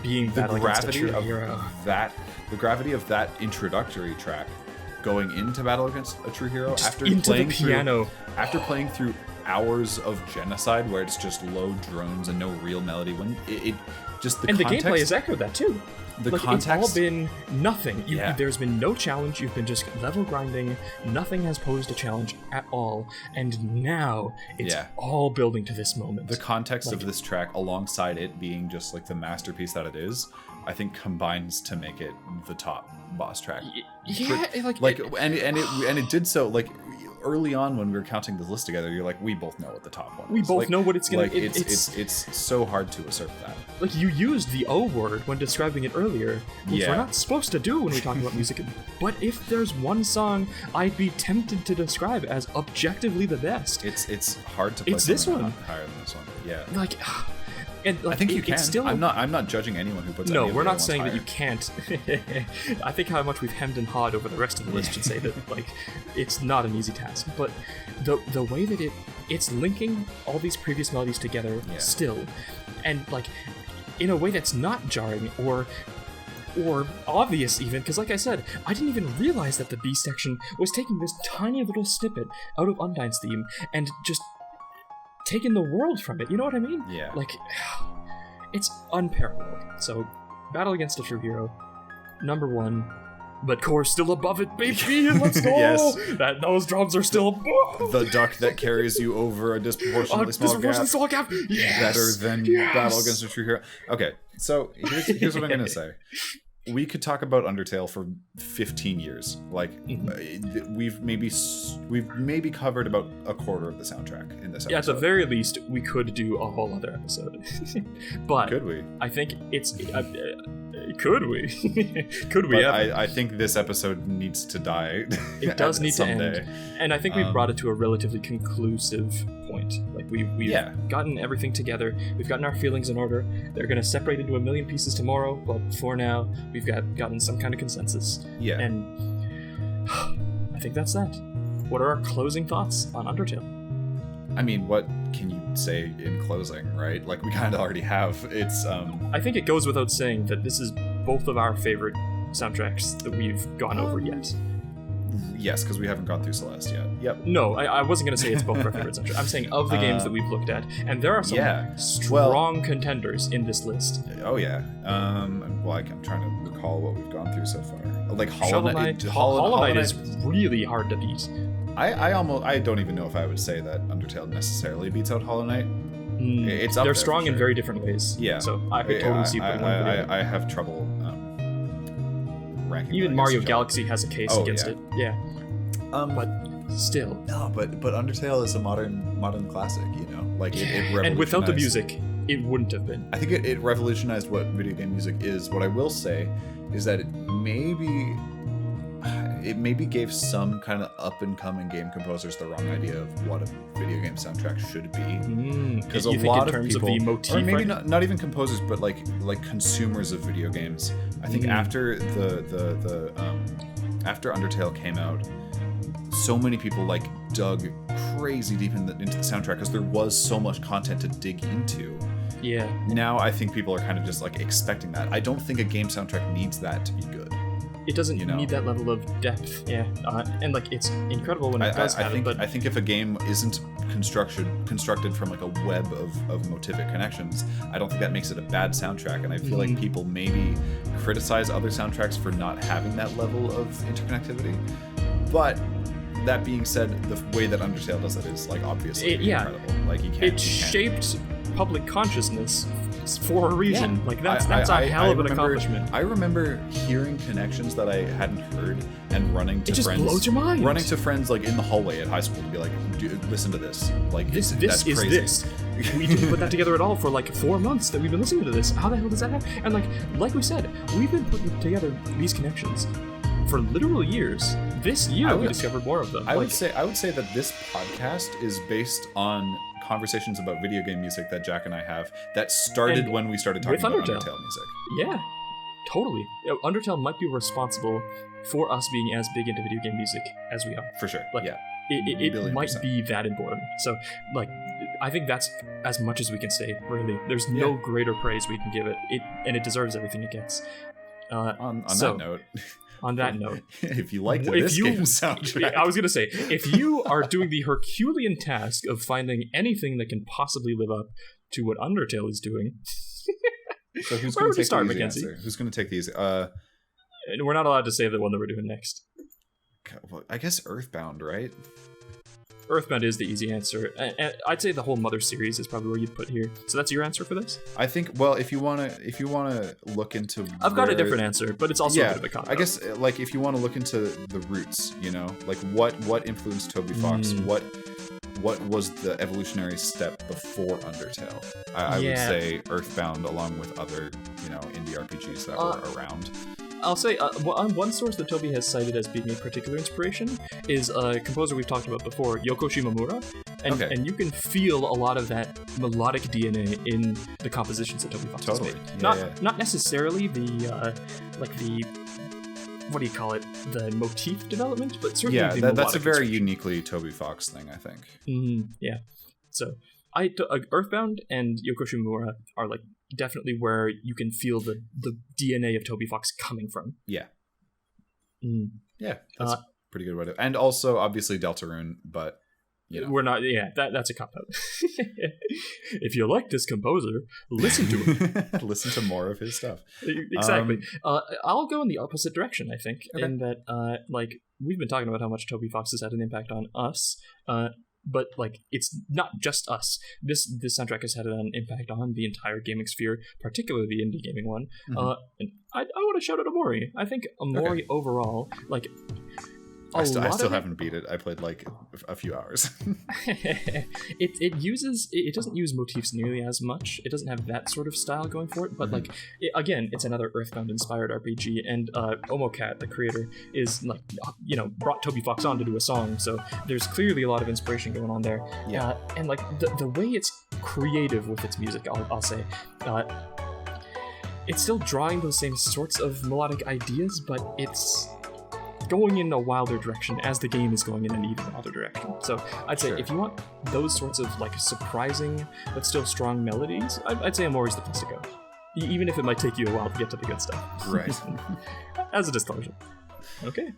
being the gravity of that introductory track, going into Battle Against a True Hero, after playing through hours of genocide where it's just low drones and no real melody, when it just the gameplay has echoed that too. It's all been nothing. There's been no challenge. You've been just level grinding. Nothing has posed a challenge at all, and now it's all building to this moment. The context of this track, alongside it being just like the masterpiece that it is, I think combines to make it the top boss track. And it did so like early on when we were counting the list together. You're like, we both know what the top one is. We both know what it's gonna. Like, it's so hard to assert that. Like you used the O word when describing it earlier, which we're not supposed to do when we talk about music. But if there's one song I'd be tempted to describe as objectively the best, it's hard to. It's this one higher than this one. Yeah. Like. And like, I think you can. Still... I'm not judging anyone who puts. No, we're not saying that you can't. I think how much we've hemmed and hawed over the rest of the list should say that like it's not an easy task. But the way that it's linking all these previous melodies together still, and like in a way that's not jarring or obvious even, because like I said, I didn't even realize that the B section was taking this tiny little snippet out of Undyne's theme and just taking the world from it. You know what I mean? Yeah. Like, it's unparalleled. So, Battle Against a True Hero, number 1. But Core's still above it, baby! Let's go! Yes. Those drums are still above! The duck that carries you over a disproportionately small gap. Yes! Better than Battle Against a True Hero. Okay, so here's what I'm gonna say. We could talk about Undertale for 15 years. Like, we've maybe covered about a quarter of the soundtrack in this episode. Yeah, at the very least, we could do a whole other episode. But could we? I think it's could we? Could we? I think this episode needs to die. It does need to end. And I think we've brought it to a relatively conclusive point. Like we've gotten everything together. We've gotten our feelings in order. They're going to separate into a million pieces tomorrow, but for now, we've gotten some kind of consensus. Yeah. And I think that's that. What are our closing thoughts on Undertale? I mean, what can you say in closing, right? Like, we kind of already have. It's, I think it goes without saying that this is both of our favorite soundtracks that we've gone over yet. Yes, because we haven't gone through Celeste yet. Yep. No, I wasn't going to say it's both our favorite soundtracks. I'm saying of the games that we've looked at. And there are some strong contenders in this list. Oh, yeah. Well, I'm trying to recall what we've gone through so far. Like, Hollow Knight. Hollow Knight is really hard to beat. I don't even know if I would say that Undertale necessarily beats out Hollow Knight. It's up They're there strong for sure. in very different ways. Yeah. So I could totally see putting one video. I have trouble ranking. Even Mario Galaxy has a case against it. Yeah. But still. No, but Undertale is a modern classic, you know? Like, it revolutionized. And without the music, it wouldn't have been. I think it revolutionized what video game music is. What I will say is that it maybe gave some kind of up-and-coming game composers the wrong idea of what a video game soundtrack should be. Because a lot of people, of the motif, or maybe not even composers, but like consumers of video games. I think after after Undertale came out, so many people like dug crazy deep into the soundtrack because there was so much content to dig into. Yeah. Now I think people are kind of just like expecting that. I don't think a game soundtrack needs that to be good. It doesn't need that level of depth, and like it's incredible when it does have it. But I think if a game isn't constructed from like a web of motivic connections, I don't think that makes it a bad soundtrack. And I feel like people maybe criticize other soundtracks for not having that level of interconnectivity. But that being said, the way that Undertale does it is like obviously incredible. Like it shaped public consciousness for a reason. Like that's a hell of an accomplishment. I remember hearing connections that I hadn't heard and running to friends. It just blows your mind. Running to friends like in the hallway at high school to be like, listen to this. Like this that's is crazy. this. We didn't put that together at all for like 4 months that we've been listening to this. How the hell does that happen? And like we said, we've been putting together these connections for literal years. This year we discovered more of them. I would say that this podcast is based on conversations about video game music that Jack and I have that started when we started talking about Undertale music. Yeah, totally. Undertale might be responsible for us being as big into video game music as we are. For sure. Like, yeah. It might be that important. So, like, I think that's as much as we can say, really. There's no greater praise we can give it. And it deserves everything it gets. On that note... On that note, if you liked this game soundtrack, I was gonna say, if you are doing the Herculean task of finding anything that can possibly live up to what Undertale is doing, so who's going to take start, Mackenzie? Who's going to take these? We're not allowed to say the one that we're doing next. Well, I guess Earthbound, right? Earthbound is the easy answer. And I'd say the whole Mother series is probably where you'd put here. So that's your answer for this? I think, well, if you wanna look into I've got a different answer, but it's also a bit of a cop-out. I guess like if you want to look into the roots, you know, like what influenced Toby Fox, what was the evolutionary step before Undertale? I would say Earthbound along with other, you know, indie RPGs that were around. I'll say one source that Toby has cited as being a particular inspiration is a composer we've talked about before, Yoko Shimomura, and you can feel a lot of that melodic DNA in the compositions that Toby Fox has made. Not necessarily the what do you call it, the motif development, but certainly the melodic. That's a very uniquely Toby Fox thing, I think. Yeah, so Earthbound and Yoko Shimomura are like definitely where you can feel the DNA of Toby Fox coming from. Yeah. Yeah, that's a pretty good way to... And also, obviously, Deltarune, but, you know. We're not... Yeah, that's a cop-out. If you like this composer, listen to him. Listen to more of his stuff. Exactly. I'll go in the opposite direction, I think, in that, like, we've been talking about how much Toby Fox has had an impact on us, but like it's not just us. This soundtrack has had an impact on the entire gaming sphere, particularly the indie gaming one. And I want to shout out Amori. I think Amori overall, like I still haven't beat it. I played like a few hours. It doesn't use motifs nearly as much. It doesn't have that sort of style going for it. But like again, it's another Earthbound inspired RPG, and Omocat, the creator, is like brought Toby Fox on to do a song. So there's clearly a lot of inspiration going on there. Yeah. And like the way it's creative with its music, I'll say. It's still drawing those same sorts of melodic ideas, but it's going in a wilder direction as the game is going in an even wilder direction. So I'd say if you want those sorts of like surprising but still strong melodies, I'd say Amori's the place to go. Even if it might take you a while to get to the good stuff. Right. As a disclosure. Okay,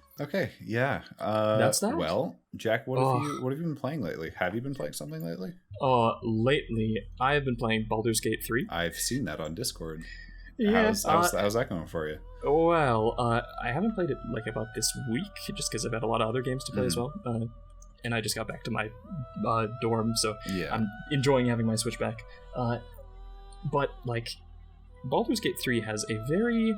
yeah. That's that? Well, Jack, what have you been playing lately? Have you been playing something lately? Lately, I have been playing Baldur's Gate 3. I've seen that on Discord. Yeah, how's that going for you? Well, I haven't played it like about this week, just because I've had a lot of other games to play as well. And I just got back to my dorm, so I'm enjoying having my Switch back. But like, Baldur's Gate 3 has a very...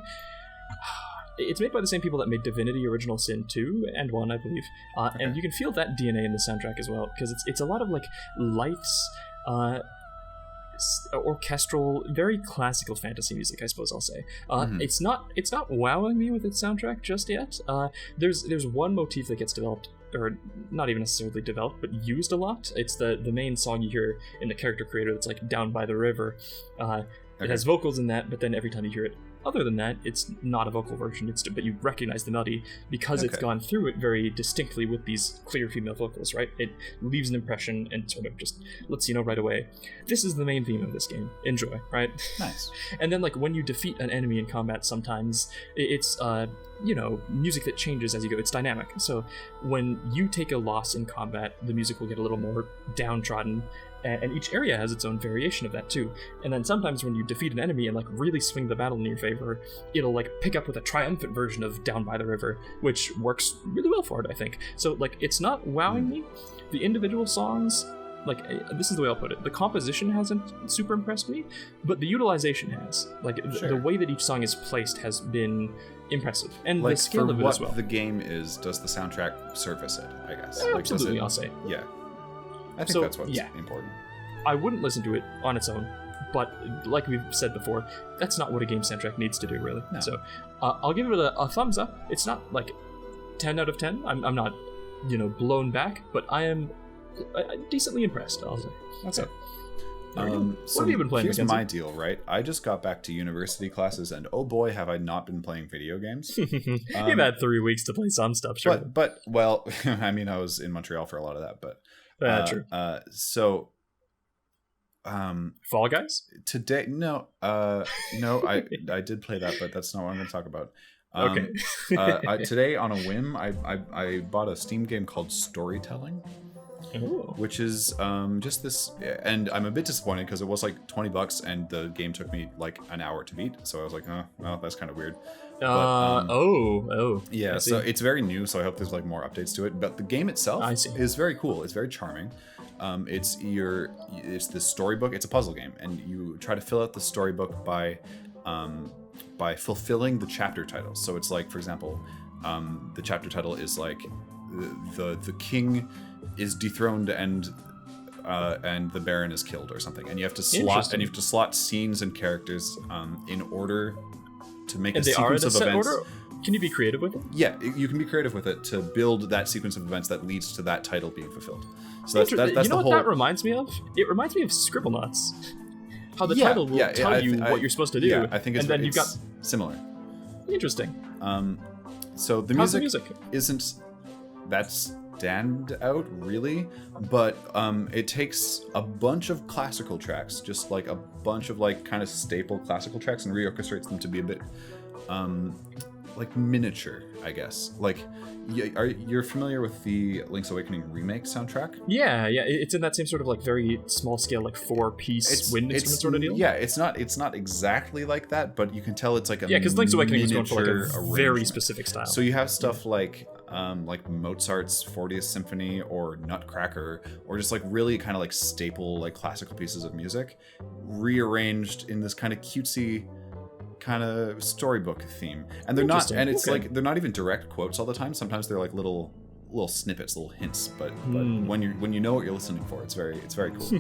It's made by the same people that made Divinity Original Sin 2 and 1, I believe. And you can feel that DNA in the soundtrack as well, because it's a lot of like lights, orchestral, very classical fantasy music, I suppose I'll say. It's not wowing me with its soundtrack just yet. There's one motif that gets developed, or not even necessarily developed, but used a lot. It's the main song you hear in the character creator that's like Down by the River. It has vocals in that, but then every time you hear it, other than that, it's not a vocal version, but you recognize the melody because it's gone through it very distinctly with these clear female vocals, right? It leaves an impression and sort of just lets you know right away, this is the main theme of this game. Enjoy, right? Nice. And then like when you defeat an enemy in combat, sometimes it's music that changes as you go. It's dynamic. So when you take a loss in combat, the music will get a little more downtrodden, and each area has its own variation of that too. And then sometimes when you defeat an enemy and like really swing the battle in your favor, it'll like pick up with a triumphant version of Down by the River, which works really well for it, I think. So like, it's not wowing me. The individual songs, like, this is the way I'll put it, the composition hasn't super impressed me, but the utilization has. Like, the way that each song is placed has been impressive, and like, the scale of it as well. The game is, does the soundtrack service it, I guess? Absolutely, I'll say. Yeah. I think that's what's important. I wouldn't listen to it on its own, but like we've said before, that's not what a game soundtrack needs to do, really. No. So I'll give it a thumbs up. It's not like 10 out of 10. I'm not, blown back, but I am decently impressed, I'll say. Okay. So, what have you been playing, here's Mackenzie? my deal, right? I just got back to university classes, and oh boy, have I not been playing video games. You've had 3 weeks to play some stuff, sure. But well, I mean, I was in Montreal for a lot of that, but... true. So, Fall Guys? Today, no, I did play that, but that's not what I'm going to talk about. Okay. Today, on a whim, I bought a Steam game called Storytelling, which is just this, and I'm a bit disappointed because it was like $20 and the game took me like an hour to beat. So I was like, oh, well, that's kind of weird. Yeah, so it's very new, so I hope there's like more updates to it. But the game itself is very cool. It's very charming. It's the storybook. It's a puzzle game, and you try to fill out the storybook by fulfilling the chapter titles. So it's like, for example, the chapter title is like the king is dethroned and the Baron is killed or something, and you have to slot scenes and characters in order to make a sequence of events. Order? Can you be creative with it? Yeah, you can be creative with it to build that sequence of events that leads to that title being fulfilled. So that's you know what that reminds me of? It reminds me of Scribblenauts. How the title will tell you what you're supposed to do. Yeah, I think it's similar. Interesting. So the music isn't that stand out really, but it takes a bunch of classical tracks, just like a bunch of like kind of staple classical tracks, and reorchestrates them to be a bit like miniature, I guess. Like, you're familiar with the Link's Awakening remake soundtrack? Yeah, it's in that same sort of like very small scale, like 4-piece wind instrument sort of deal. Yeah, it's not exactly like that, but you can tell it's like a because Link's Awakening is going for like a very specific style. So you have stuff like Mozart's 40th Symphony or Nutcracker, or just like really kind of like staple like classical pieces of music rearranged in this kind of cutesy kind of storybook theme. And they're not, and it's like they're not even direct quotes all the time. Sometimes they're like little little snippets, little hints, but when you know what you're listening for, it's very cool.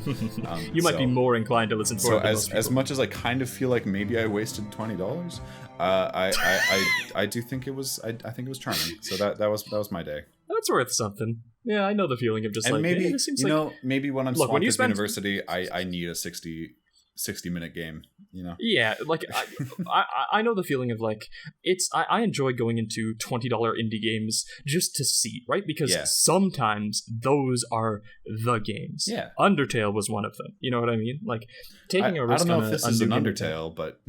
You might be more inclined to listen for it than most people. As much as I kind of feel like maybe I wasted $20, I do think it was I think it was charming. So that was my day. That's worth something. Yeah, I know the feeling of just and like maybe it seems like, maybe when I'm swamped at university, I need a 60-minute game, you know? Yeah, like I know the feeling of like I enjoy going into $20 indie games just to see, right? Because sometimes those are the games. Yeah, Undertale was one of them. You know what I mean? Like taking a risk. I don't know on if this is an Undertale, but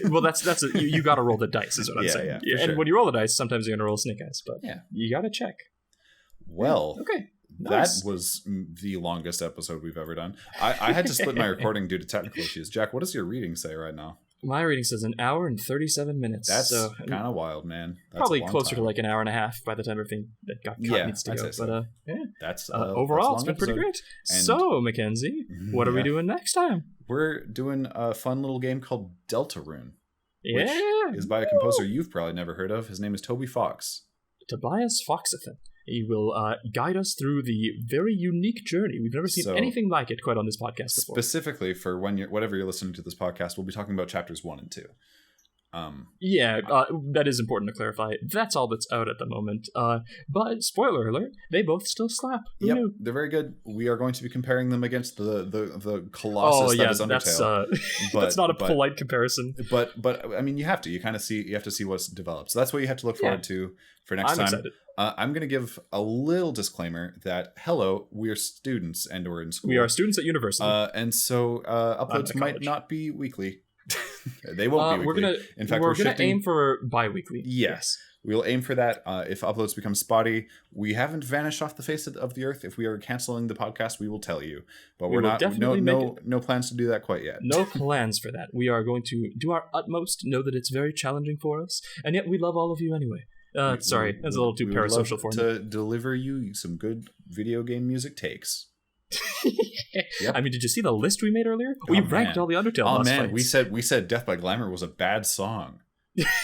well, that's you got to roll the dice, is what I'm saying. Yeah, and when you roll the dice, sometimes you're gonna roll snake eyes, but you got to check. Well, okay. Nice. That was the longest episode we've ever done. I had to split my recording due to technical issues. Jack, what does your reading say right now? My reading says 1 hour and 37 minutes. That's kind of wild, man. That's probably closer to like 1 hour and a half by the time everything that got cut needs to go. So. But that's overall, it's been pretty great. And so, Mackenzie, what are we doing next time? We're doing a fun little game called Deltarune. Yeah. Which is by a composer you've probably never heard of. His name is Toby Fox. Tobias Foxathan. He will guide us through the very unique journey. We've never seen anything like it quite on this podcast before. Specifically for whatever you're listening to this podcast, we'll be talking about chapters 1 and 2. That is important to clarify. That's all that's out at the moment. But spoiler alert, they both still slap. Who knew? They're very good. We are going to be comparing them against the colossus that is Undertale. That's not a polite comparison. But I mean, you have to. You have to see what's developed. So that's what you have to look forward to for next time. Excited. I'm going to give a little disclaimer that, hello, we're students and we're in school. We are students at university. And so uploads might not be weekly. They won't be weekly. In fact, we're going to aim for bi-weekly. Yes. We'll aim for that. If uploads become spotty, we haven't vanished off the face of the earth. If we are canceling the podcast, we will tell you. But we're not. No plans to do that quite yet. No plans for that. We are going to do our utmost. Know that it's very challenging for us, and yet we love all of you anyway. Sorry, that's a little too parasocial for me. To deliver you some good video game music takes. Yep. I mean, did you see the list we made earlier? We ranked all the Undertale boss fights. We said Death by Glamour was a bad song.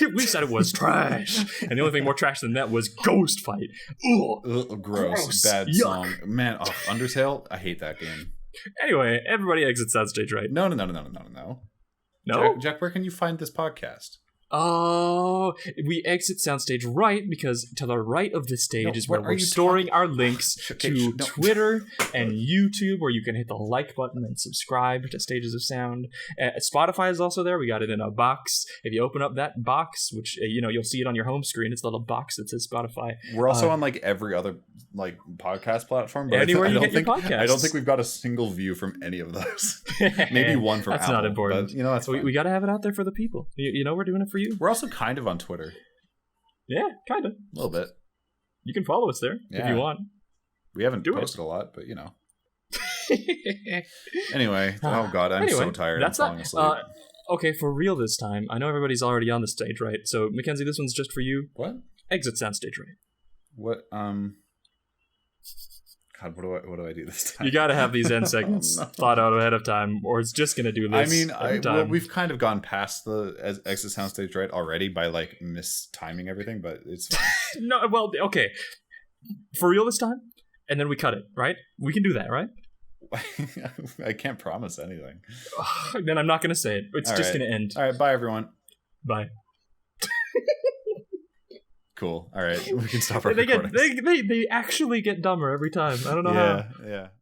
We said it was trash, and the only thing more trash than that was Ghost Fight. Ugh, gross, bad yuck. Song. Man, Undertale, I hate that game. Anyway, everybody exits soundstage, right? No. No? Jack, where can you find this podcast? Oh, we exit soundstage right because to the right of the stage is where we're storing our links to Twitter and YouTube, where you can hit the like button and subscribe to Stages of Sound. Spotify is also there. We got it in a box. If you open up that box, which you'll see it on your home screen, it's a little box that says Spotify. We're also on like every other like podcast platform, but anywhere you get your podcasts. I don't think we've got a single view from any of those. Maybe one from that's Apple. Not important. But, that's fine. We got to have it out there for the people. We're doing it for you. We're also kind of on Twitter. Yeah, kind of. A little bit. You can follow us there if you want. We haven't posted a lot, but Anyway, oh god, I'm so tired. I'm falling asleep. Okay, for real this time. I know everybody's already on the stage, right? So, Mackenzie, this one's just for you. What? Exit soundstage right. What? God, what do I do this time? You got to have these end segments thought out ahead of time, or it's just going to do this. I mean, we've kind of gone past the exit soundstage right already by like mistiming everything, but it's fine. No, well, okay, for real this time, and then we cut it, right? We can do that, right? I can't promise anything. Then I'm not going to say it. It's just going to end. All right, bye everyone. Bye. Cool. All right, we can stop our recording. They actually get dumber every time. I don't know how. Yeah.